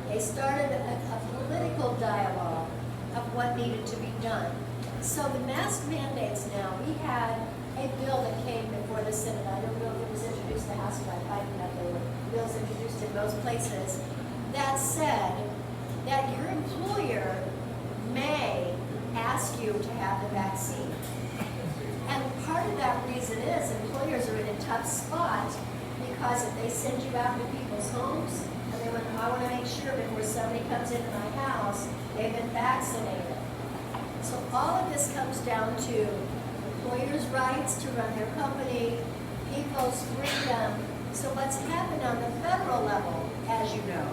They started a political dialogue of what needed to be done. So the mask mandates now, we had a bill that came before the Senate. I don't know if it was introduced in the House, but I find that there were bills introduced in most places that said that your employer may ask you to have the vaccine. And part of that reason is employers are in a tough spot because if they send you out to people's homes and they went, I want to make sure before somebody comes into my house, they've been vaccinated. So all of this comes down to employers' rights to run their company, people's freedom. So what's happened on the federal level, as you know,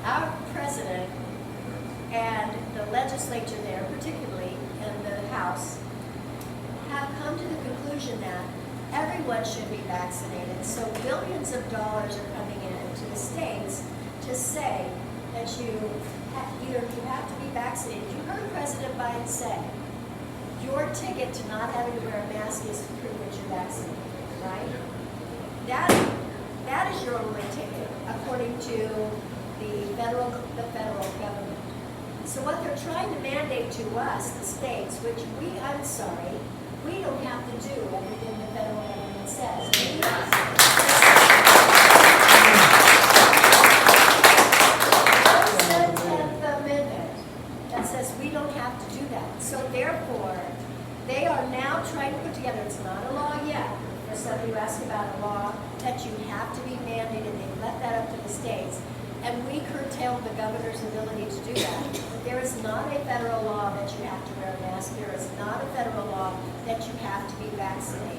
our president and the legislature there, particularly in the House, have come to the conclusion that everyone should be vaccinated. So billions of dollars are coming into the states to say that you have to be vaccinated. You heard President Biden say your ticket to not having to wear a mask is to prove that you're vaccinated, right? That is your only ticket, according to the federal government. So what they're trying to mandate to us, the states, which I'm sorry, we don't have to do everything the federal government says. There's the 10th Amendment that says we don't have to do that. So therefore, they are now trying to put together, it's not a law yet, for some of you asked about a law that you have to be mandated. They left that up to the states. And we curtailed the governor's ability to do that. But there is not a federal law that you have to wear a mask. There is not a federal law that you have to be vaccinated.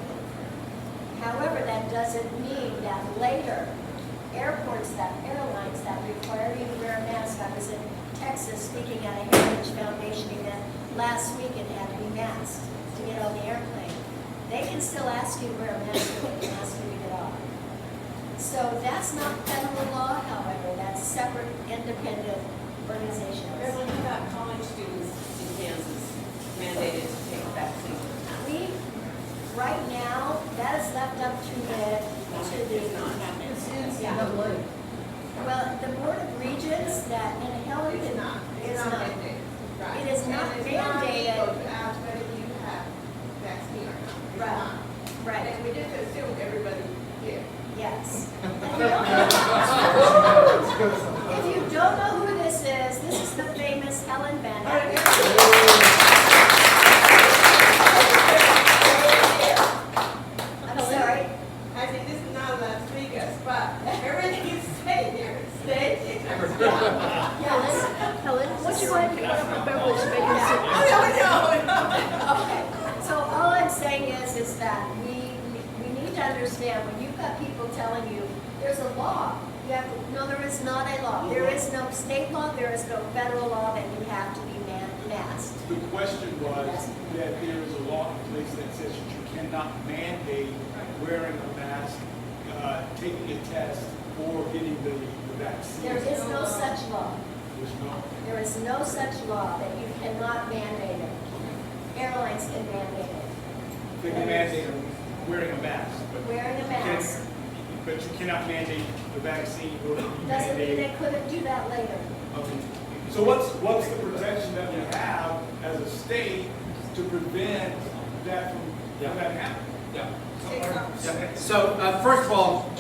However, that doesn't mean that later, airlines that require you to wear a mask. I was in Texas speaking at a Heritage Foundation event last week and had to be masked to get on the airplane. They can still ask you to wear a mask, but they can ask you to get off. So that's not federal law, however, that's separate, independent organizations. Beverly, you got college students in Kansas mandated to take the vaccine. Right now, that is left up to the. It's not happening. Yeah. Well, the Board of Regents that, and Helen. It's not. It's not. mandated. Right. It is not And it's mandated. illegal to ask whether you have vaccine or not. It's Right. not. Right. And we just assume everybody did. Yes. If you don't know who this is the famous Helen Van Dyke. I'm sorry. I think this is not Las Vegas, but everything you say here, stay. Helen, what's your name? Beverly, so make it sit. Okay, so all I'm saying is that we need to understand when you've got people telling you there's a law, you have to, no, there is not a law. There is no state law, there is no federal law that you have to be masked. The question was that there is a law in place that says that you cannot mandate wearing a mask, taking a test, or getting the vaccine. There is no such law. There's no. There is no such law that you cannot mandate it. Airlines can mandate it. They can mandate wearing a mask, but Wearing a mask but you cannot mandate the vaccine or you doesn't mean mandate. they couldn't do that later. Okay. So what's the protection that we have as a state to prevent that from happening? Yeah. So, first of all,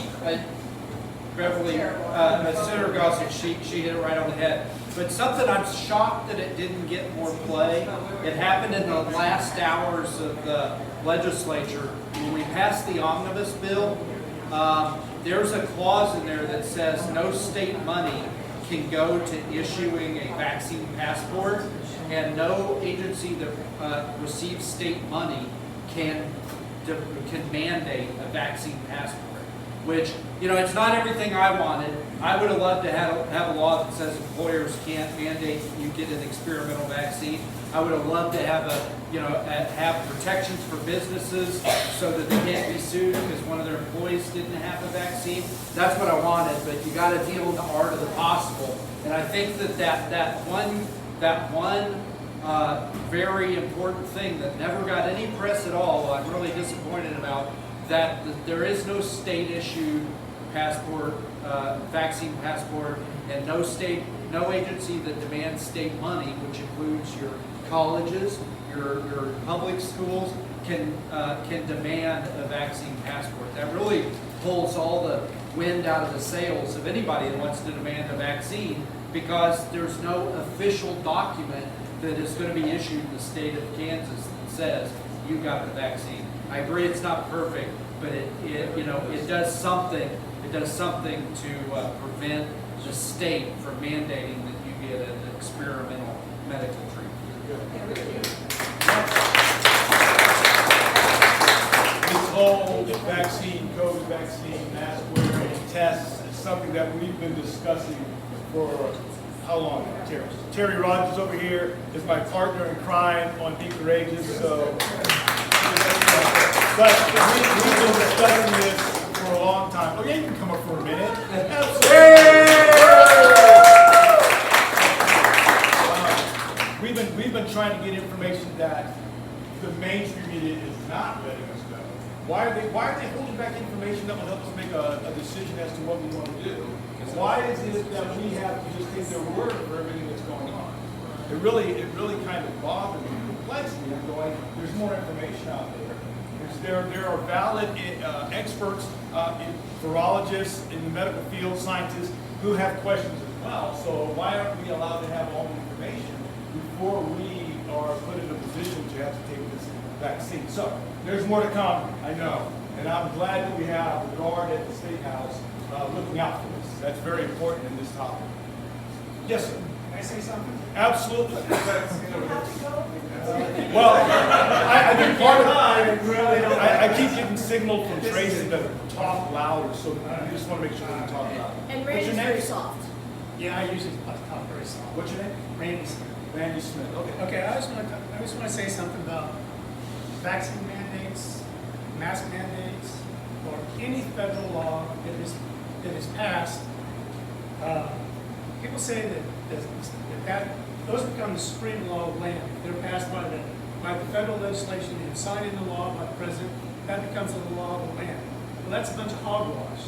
Beverly, Senator Gossage, she hit it right on the head. But something I'm shocked that it didn't get more play. It happened in the last hours of the legislature. When we passed the omnibus bill, there's a clause in there that says no state money can go to issuing a vaccine passport, and no agency that receives state money can mandate a vaccine passport. Which, it's not everything I wanted. I would have loved to have a law that says employers can't mandate you get an experimental vaccine. I would have loved to have have protections for businesses so that they can't be sued because one of their employees didn't have a vaccine. That's what I wanted, but you got to deal in the art of the possible. And I think that one very important thing that never got any press at all, I'm really disappointed about, that there is no state-issued passport, vaccine passport, and no agency that demands state money, which includes your colleges, your public schools, can demand a vaccine passport. That really pulls all the wind out of the sails of anybody that wants to demand a vaccine, because there's no official document that is going to be issued in the state of Kansas that says you got the vaccine. I agree it's not perfect, but it does something. It does something to prevent the state from mandating that you get an experimental medical treatment. This whole vaccine, COVID vaccine, mask wearing, tests is something that we've been discussing for how long, Terry? Terry Rogers over here is my partner in crime on Be Courageous, so. But we've been discussing this for a long time. Oh yeah, you can come up for a minute. We've been trying to get information that the mainstream media is not letting us know? Why are they holding back information that will help us make a decision as to what we want to do? Why is it that we have to just take their word for everything that's going on? It really kind of bothers me, perplexes me. I'm going, there's more information out there. There are valid experts, virologists in the medical field, scientists, who have questions as well. So why aren't we allowed to have all the information before we are put in a position to have to take this vaccine? So there's more to come, I know. And I'm glad that we have the guard at the State House looking out for this. That's very important in this topic. Yes, sir. Can I say something? Absolutely. Well, I think part of I keep getting signal from Tracy to talk louder, so I just want to make sure we talk louder. And What's Randy's your name? very soft. Yeah, I usually talk very soft. What's your name? Randy Smith. Randy Smith. Okay. Okay, I just want to say something about vaccine mandates, mask mandates, or any federal law that is passed. People say that those become the supreme law of land. They're passed by the federal legislation and signed into law by the president. That becomes the law of the land. Well, that's a bunch of hogwash.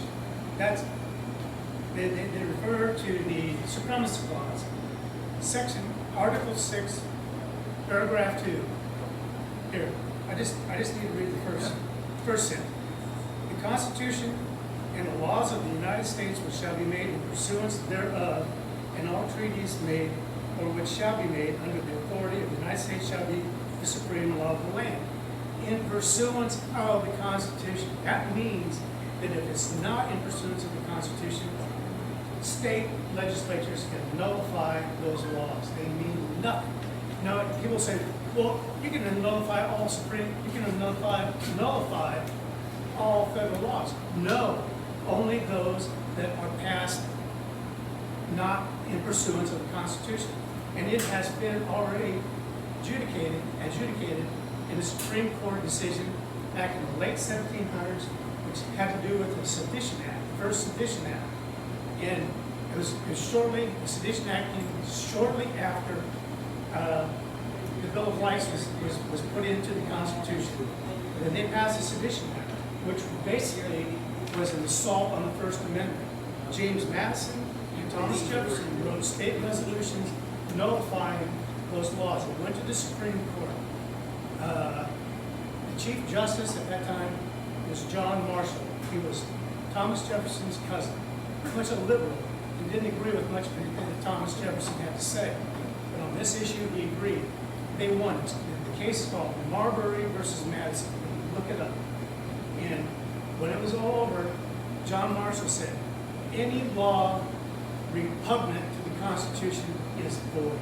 They refer to the Supremacy Clause, Article 6, Paragraph 2. Here, I just need to read the first sentence. The Constitution and the laws of the United States which shall be made in pursuance thereof, and all treaties made or which shall be made under the authority of the United States shall be the supreme law of the land. In pursuance of the Constitution. That means that if it's not in pursuance of the Constitution, state legislatures can nullify those laws. They mean nothing. Now, people say, well, you can nullify all federal laws. No, only those that are passed not in pursuance of the Constitution. And it has been already adjudicated in a Supreme Court decision back in the late 1700s, which had to do with the Sedition Act, the first Sedition Act. And it was shortly, the Sedition Act came shortly after the Bill of Rights was put into the Constitution. And then they passed the Sedition Act, which basically was an assault on the First Amendment. James Madison and Thomas Jefferson wrote state resolutions nullifying those laws. It went to the Supreme Court. The Chief Justice at that time was John Marshall. He was Thomas Jefferson's cousin, pretty much a liberal, and didn't agree with much of anything that Thomas Jefferson had to say. But on this issue, he agreed. They won. The case is called Marbury versus Madison. Look it up. And when it was all over, John Marshall said, any law repugnant to the Constitution is void.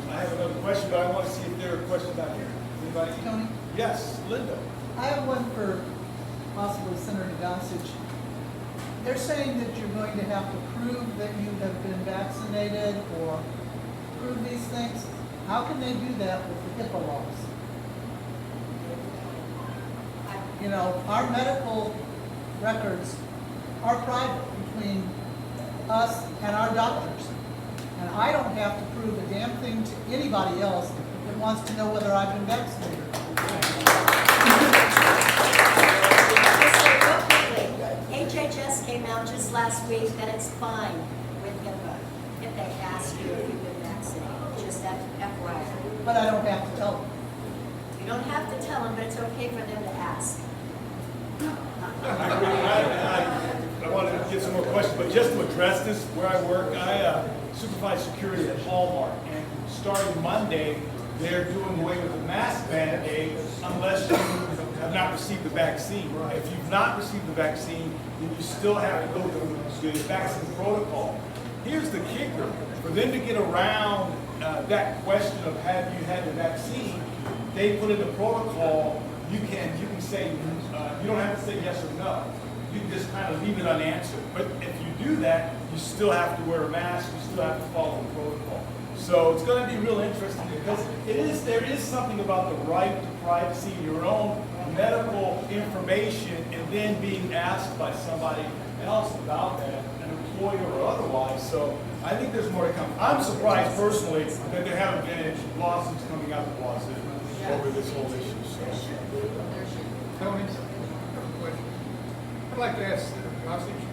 I have another question, but I want to see if there are questions out here. Anybody? Tony? Yes, Linda. I have one for possibly Senator Gossage. They're saying that you're going to have to prove that you have been vaccinated or prove these things. How can they do that with the HIPAA laws? You know, our medical records are private between us and our doctors. And I don't have to prove a damn thing to anybody else that wants to know whether I've been vaccinated. HHS came out just last week that it's fine with HIPAA if they ask you if you've been vaccinated. Just FYI. But I don't have to tell them. You don't have to tell them, but it's okay for them to ask. I wanted to get some more questions, but just to address this, where I work, I supervise security at Hallmark, and starting Monday, they're doing away with the mask mandate unless you have not received the vaccine. If you've not received the vaccine, then you still have to go through the vaccine protocol. Here's the kicker. For them to get around that question of have you had the vaccine, they put in the protocol, you can say, you don't have to say yes or no. You can just kind of leave it unanswered. But if you do that, you still have to wear a mask, you still have to follow the protocol. So it's going to be real interesting because there is something about the right to privacy, your own medical information, and then being asked by somebody else about that. And FOIA or otherwise, so I think there's more to come. I'm surprised personally that there haven't been any lawsuits coming out of the lawsuit over this whole issue, so. Tony, I have a question. I'd like to ask Senator Gossage,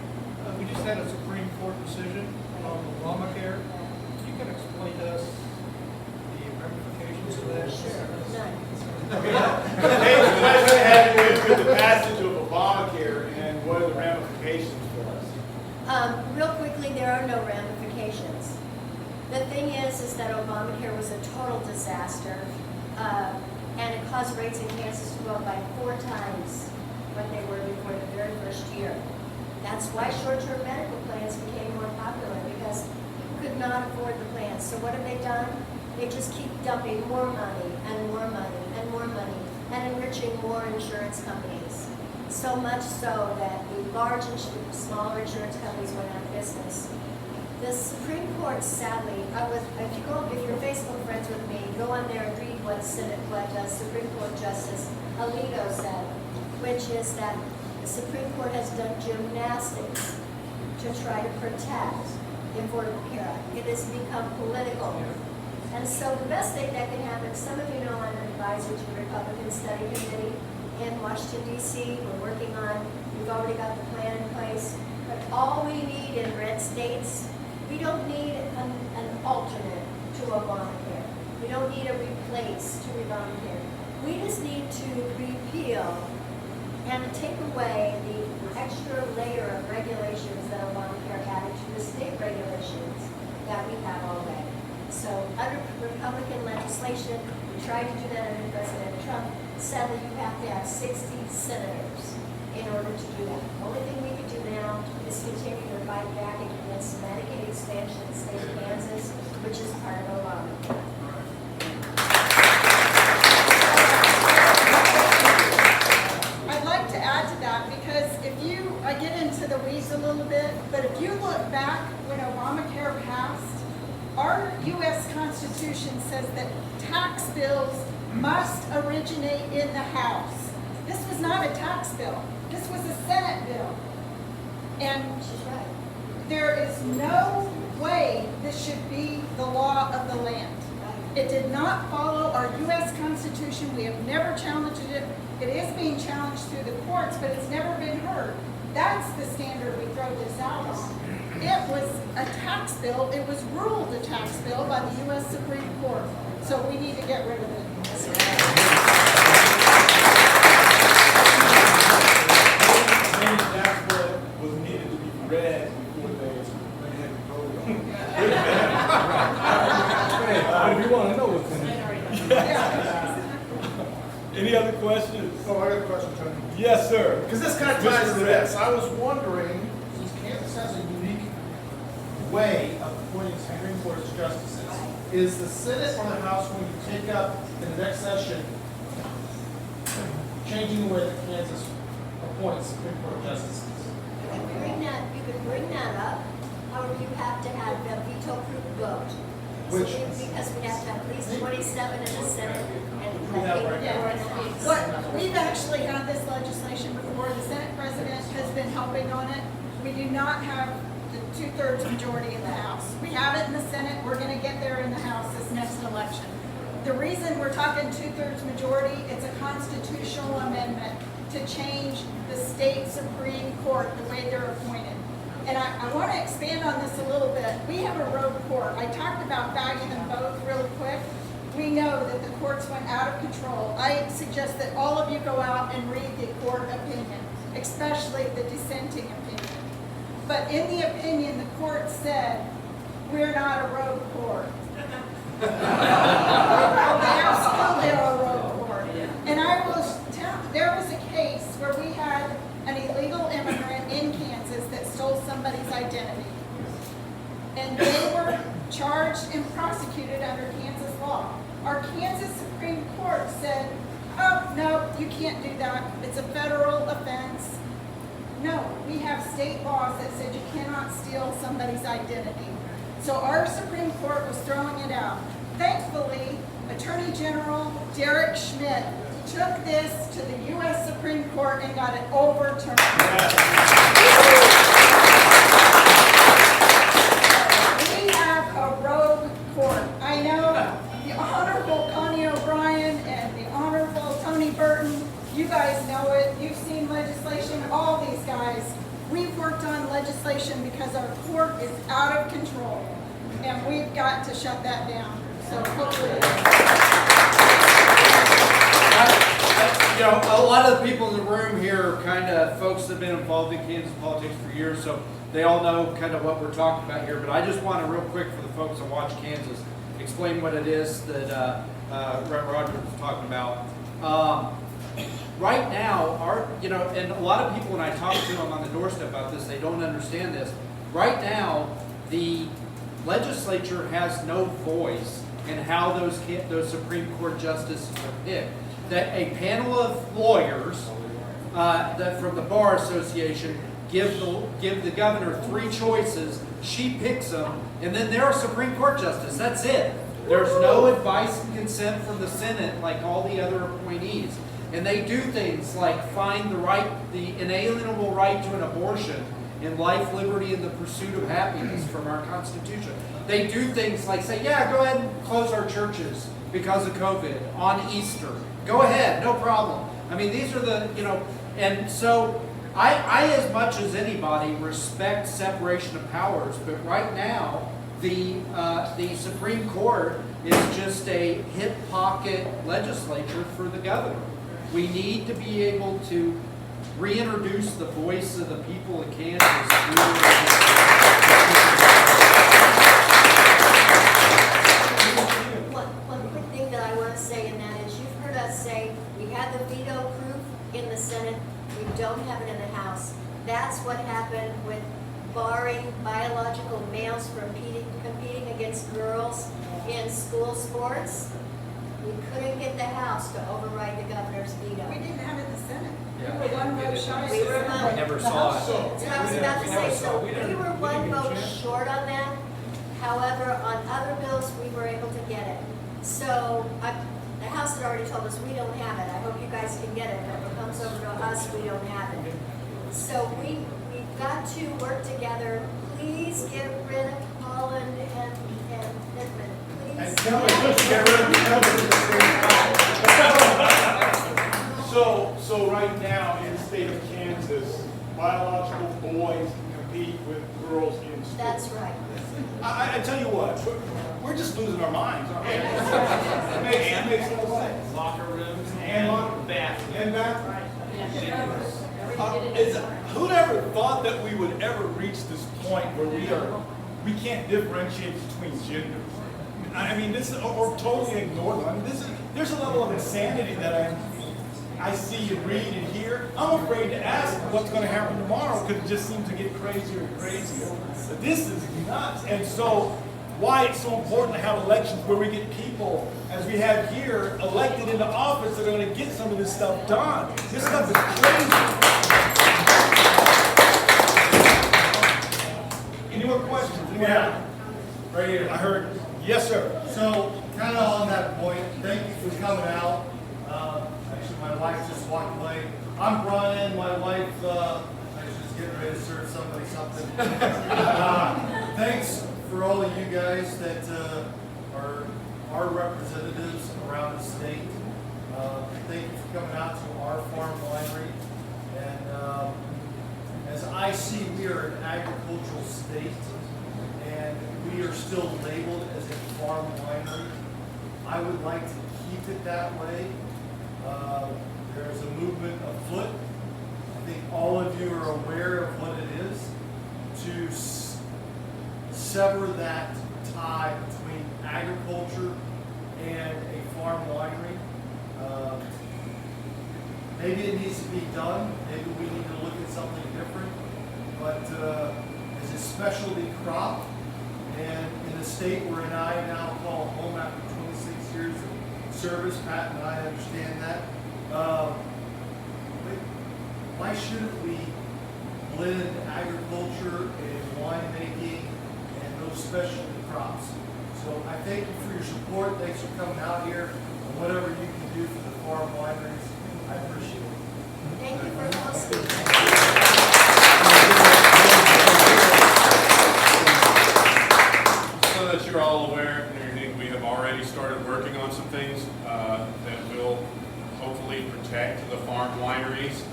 we just had a Supreme Court decision on Obamacare. You can explain to us the ramifications of that? Hey, the question had to do with the passage of Obamacare and what are the ramifications for us? Real quickly, there are no ramifications. The thing is that Obamacare was a total disaster, and it caused rates in Kansas to go up by 4 times what they were before the very first year. That's why short-term medical plans became more popular, because people could not afford the plans. So what have they done? They just keep dumping more money and more money and more money and enriching more insurance companies. So much so that the smaller insurance companies went out of business. The Supreme Court, sadly, if you're Facebook friends with me, go on there and read what Supreme Court Justice Alito said, which is that the Supreme Court has done gymnastics to try to protect the Affordable Care Act. It has become political. And so the best thing that can happen, some of you know I'm an advisor to the Republican Study Committee in Washington, D.C. We've already got the plan in place. But all we need in red states, we don't need an alternate to Obamacare. We don't need a replace to Obamacare. We just need to repeal and take away the extra layer of regulations that Obamacare added to the state regulations that we have already. So under Republican legislation, we tried to do that under President Trump. Sadly, you have to have 60 senators in order to do that. The only thing we can do now is continue to fight back against Medicaid expansion in the state of Kansas, which is part of Obamacare. I'd like to add to that because I get into the weeds a little bit, but if you look back when Obamacare passed, our U.S. Constitution says that tax bills must originate in the House. This was not a tax bill. This was a Senate bill. And there is no way this should be the law of the land. It did not follow our U.S. Constitution. We have never challenged it. It is being challenged through the courts, but it's never been heard. That's the standard we throw this out on. It was a tax bill. It was ruled a tax bill by the U.S. Supreme Court. So we need to get rid of it. Maybe that's what was needed to be read before they had to vote on it. If you want to know what's in it. Any other questions? Oh, I got a question, Tony. Yes, sir. Because this kind of ties to this. I was wondering, since Kansas has a unique way of appointing Supreme Court justices, is the Senate or the House going to take up in the next session changing the way that Kansas appoints Supreme Court justices? You can bring that up. However, you have to have a veto-proof vote. Which? Because we have to have at least 27 in the Senate and 8 have right in the House. We've actually had this legislation before. The Senate President has been helping on it. We do not have the 2/3 majority in the House. We have it in the Senate. We're going to get there in the House this next election. The reason we're talking 2/3 majority, it's a constitutional amendment to change the state Supreme Court, the way they're appointed. And I want to expand on this a little bit. We have a rogue court. I talked about valuing them both really quick. We know that the courts went out of control. I suggest that all of you go out and read the court opinion, especially the dissenting opinion. But in the opinion, the court said, we're not a rogue court. They absolutely are a rogue court. And there was a case where we had an illegal immigrant in Kansas that stole somebody's identity. And they were charged and prosecuted under Kansas law. Our Kansas Supreme Court said, oh, no, you can't do that. It's a federal offense. No, we have state laws that said you cannot steal somebody's identity. So our Supreme Court was throwing it out. Thankfully, Attorney General Derek Schmidt took this to the U.S. Supreme Court and got it overturned. Court. I know the Honorable Connie O'Brien and the Honorable Tony Barton, you guys know it. You've seen legislation, all these guys. We've worked on legislation because our court is out of control, and we've got to shut that down. So hopefully. You know, a lot of the people in the room here are kind of folks that have been involved in Kansas politics for years, so they all know kind of what we're talking about here. But I just want to, real quick, for the folks that watch Kansas, explain what it is that Reverend Rogers was talking about. Right now, and a lot of people, when I talk to them on the doorstep about this, they don't understand this. Right now, the legislature has no voice in how those Supreme Court justices are picked. That a panel of lawyers that from the Bar Association give the governor 3 choices. She picks them, and then they're a Supreme Court justice. That's it. There's no advice and consent from the Senate like all the other appointees. And they do things like find the inalienable right to an abortion in life, liberty, and the pursuit of happiness from our Constitution. They do things like say, yeah, go ahead and close our churches because of COVID on Easter. Go ahead, no problem. I mean, these are the, and so I as much as anybody respect separation of powers, but right now the Supreme Court is just a hip pocket legislature for the governor. We need to be able to reintroduce the voice of the people of Kansas One quick thing that I want to say, and that is, you've heard us say we have the veto proof in the Senate, we don't have it in the House. That's what happened with barring biological males from competing against girls in school sports. We couldn't get the House to override the governor's veto. We didn't have it in the Senate. Yeah. We were one vote shy. We were We never saw it. That's what I was about to say, so we were one vote short on that. However, on other bills, we were able to get it. So, the House had already told us we don't have it. I hope you guys can get it, but if it comes over to us, we don't have it. So we've got to work together. Please get rid of Holland and Pittman, please. And tell me, just get rid of the other at the same time. So right now in the state of Kansas, biological boys can compete with girls in school. That's right. I tell you what, we're just losing our minds, aren't we? It makes no sense. Locker rooms And bathrooms. And that, who'd ever thought that we would ever reach this point where we can't differentiate between genders? I mean, this or totally ignore them. I mean, there's a level of insanity that I see and read and hear. I'm afraid to ask what's going to happen tomorrow because it just seems to get crazier and crazier. But this is nuts. And so why it's so important to have elections where we get people, as we have here, elected into office that are going to get some of this stuff done. This stuff is crazy. Any more questions? Yeah. Right here. I heard. Yes, sir. So, kind of on that point, thank you for coming out. Actually, my wife just walked away. I'm Brian. My wife, I was just getting ready to serve somebody something. Thanks for all of you guys that are our representatives around the state. Thank you for coming out to our farm winery. And as I see, we are an agricultural state, and we are still labeled as a farm winery. I would like to keep it that way. There's a movement afoot. I think all of you are aware of what it is to sever that tie between agriculture and a farm winery. Maybe it needs to be done. Maybe we need to look at something different. But as a specialty crop, and in the state where I now call home after 26 years of service, Pat and I understand that. Why shouldn't we blend agriculture and winemaking and those specialty crops? So I thank you for your support. Thanks for coming out here and whatever you can do for the farm wineries. I appreciate it. Thank you for listening. So that you're all aware and you're already started working on some things that will hopefully protect the farm wineries,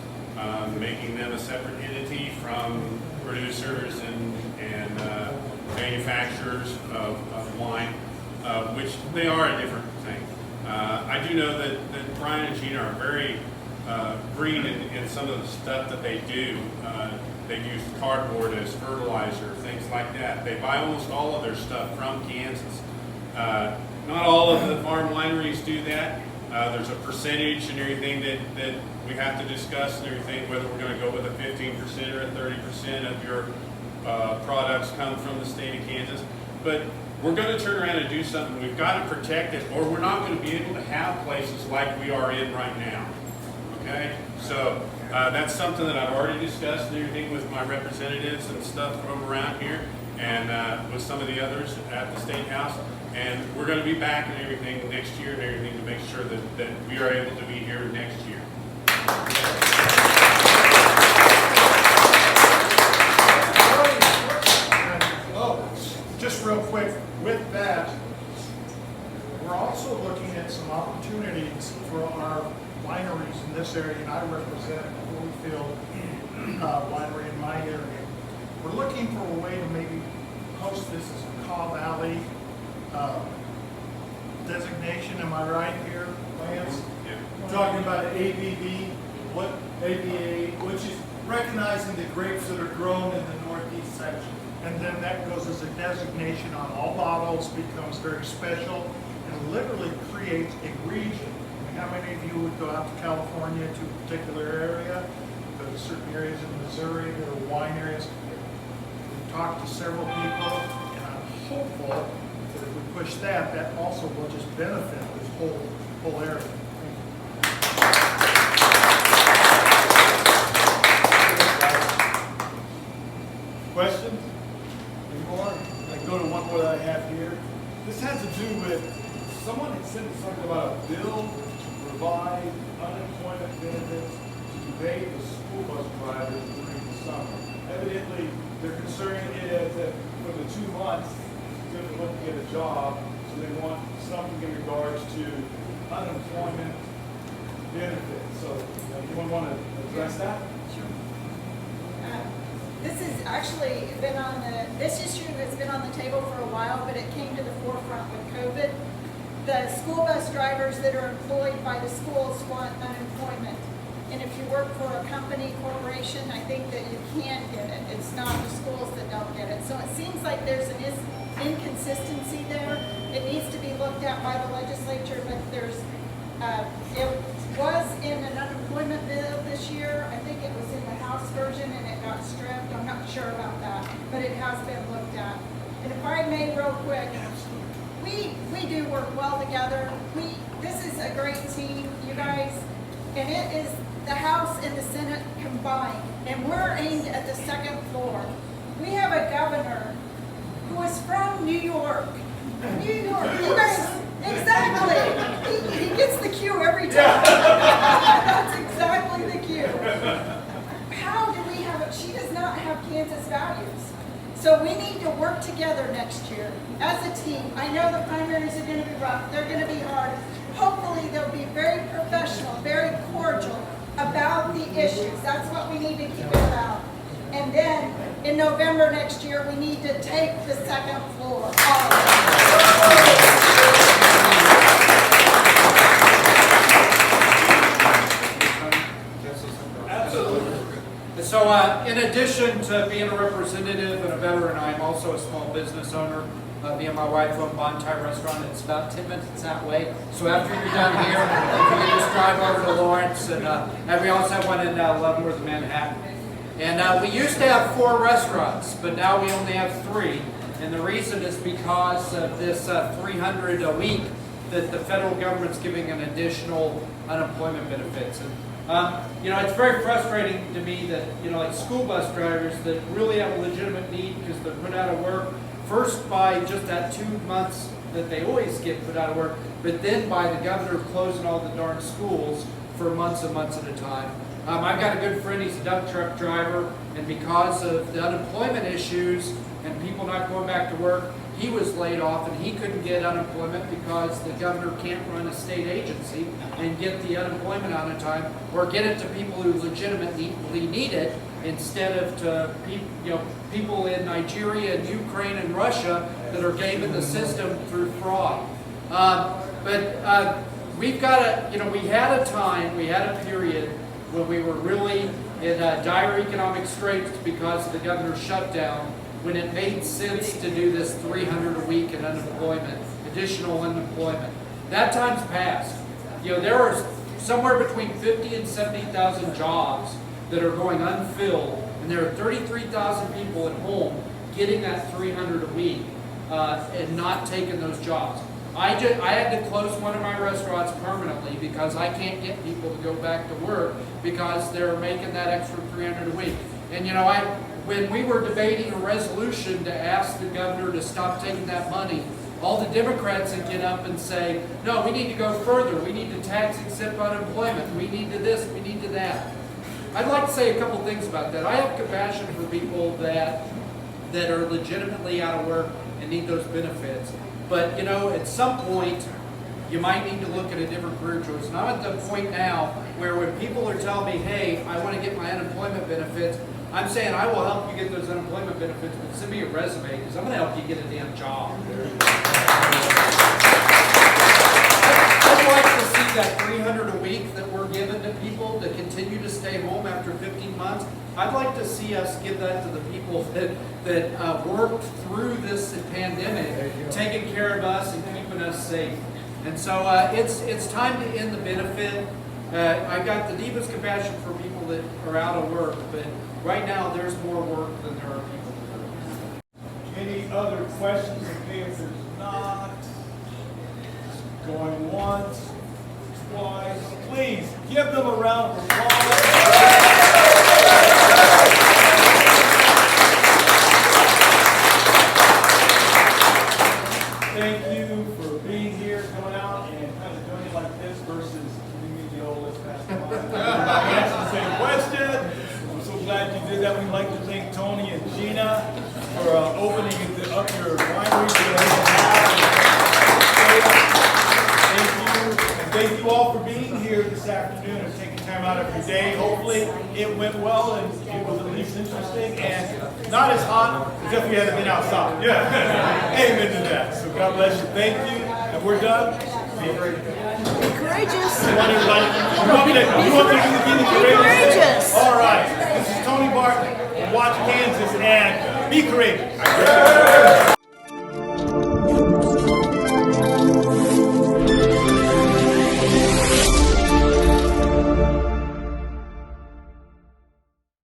making them a separate entity from producers and manufacturers of wine, which they are a different thing. I do know that Brian and Gina are very green in some of the stuff that they do. They use cardboard as fertilizer, things like that. They buy almost all of their stuff from Kansas. Not all of the farm wineries do that. There's a percentage and everything that we have to discuss and everything, whether we're going to go with a 15% or a 30% of your products come from the state of Kansas. But we're going to turn around and do something. We've got to protect it, or we're not going to be able to have places like we are in right now. Okay? So that's something that I've already discussed and everything with my representatives and stuff from around here, and with some of the others at the State House. And we're going to be back and everything next year and everything to make sure that we are able to be here next year. Just real quick, with that, we're also looking at some opportunities for our wineries in this area, and I represent Holyfield Winery in my area. We're looking for a way to maybe host this as a Caw Valley designation. Am I right here, Lance? Yeah. We're talking about ABV, what ABA, which is recognizing the grapes that are grown in the northeast section. And then that goes as a designation on all bottles, becomes very special, and literally creates a region. I mean, how many of you would go out to California to a particular area? Go to certain areas in Missouri that are wine areas. We've talked to several people, and I'm hopeful that if we push that, that also will just benefit this whole area. Questions? Any more? I go to one more that I have here. This has to do with, someone had said something about a bill to provide unemployment benefits to pay the school bus drivers during the summer. Evidently, they're concerning it that for the 2 months, it's difficult to get a job, so they want something in regards to unemployment benefits. So, anyone want to address that? This has actually been this issue has been on the table for a while, but it came to the forefront with COVID. The school bus drivers that are employed by the schools want unemployment. And if you work for a company, corporation, I think that you can get it. It's not the schools that don't get it. So it seems like there's an inconsistency there. It needs to be looked at by the legislature, but it was in an unemployment bill this year. I think it was in the House version and it got stripped. I'm not sure about that, but it has been looked at. And if I may real quick, we do work well together. This is a great team, you guys, and it is the House and the Senate combined, and we're aimed at the second floor. We have a governor who is from New York. New York, you guys, exactly. He gets the cue every time. That's exactly the cue. How do we have it? She does not have Kansas values. So we need to work together next year as a team. I know the primaries are going to be rough. They're going to be hard. Hopefully they'll be very professional, very cordial about the issues. That's what we need to keep it about. And then in November next year, we need to take the second floor. Absolutely. So in addition to being a representative and a veteran, I'm also a small business owner. Me and my wife own Bontai Restaurant. It's about 10 minutes that way. So after you're done here, you can just drive over to Lawrence. And we also have one in Leavenworth, Manhattan. And we used to have 4 restaurants, but now we only have 3. And the reason is because of this $300 a week that the federal government's giving an additional unemployment benefits. And it's very frustrating to me that, like school bus drivers that really have a legitimate need because they're put out of work, first by just that 2 months that they always get put out of work, but then by the governor closing all the darn schools for months and months at a time. I've got a good friend, he's a dump truck driver, and because of the unemployment issues and people not going back to work, he was laid off and he couldn't get unemployment because the governor can't run a state agency and get the unemployment out in time or get it to people who legitimately need it instead of to people in Nigeria and Ukraine and Russia that are gaming the system through fraud. But we've got we had a period when we were really in dire economic straits because of the governor's shutdown, when it made sense to do this 300 a week in unemployment, additional unemployment. That time's passed. There are somewhere between 50 and 70,000 jobs that are going unfilled, and there are 33,000 people at home getting that 300 a week and not taking those jobs. I had to close one of my restaurants permanently because I can't get people to go back to work because they're making that extra 300 a week. And when we were debating a resolution to ask the governor to stop taking that money, all the Democrats would get up and say, no, we need to go further. We need to tax exempt unemployment. We need to this, we need to that. I'd like to say a couple things about that. I have compassion for people that are legitimately out of work and need those benefits. But at some point, you might need to look at a different career choice. And I'm at the point now where when people are telling me, hey, I want to get my unemployment benefits, I'm saying I will help you get those unemployment benefits, but send me a resume because I'm going to help you get a damn job. I'd like to see that 300 a week that we're giving to people to continue to stay home after 15 months. I'd like to see us give that to the people that worked through this pandemic, taking care of us and keeping us safe. And so it's time to end the benefit. I got the deepest compassion for people that are out of work, but right now there's more work than there are people to do. Any other questions? Okay, if there's not, going once, twice, please give them a round of applause. Thank you for being here, coming out and kind of doing it like this versus giving me the old let's pass the line. Answer the same question. I'm so glad you did that. We'd like to thank Tony and Gina for opening up your winery today. Thank you all for being here this afternoon and taking time out of your day. Hopefully it went well and it was at least interesting and not as hot as if we had been outside. Yeah. Amen to that. So God bless you. Thank you. And we're done. Be Courageous. You want everybody? You want me to be courageous? All right. This is Tony Barton. Watch Kansas and be courageous.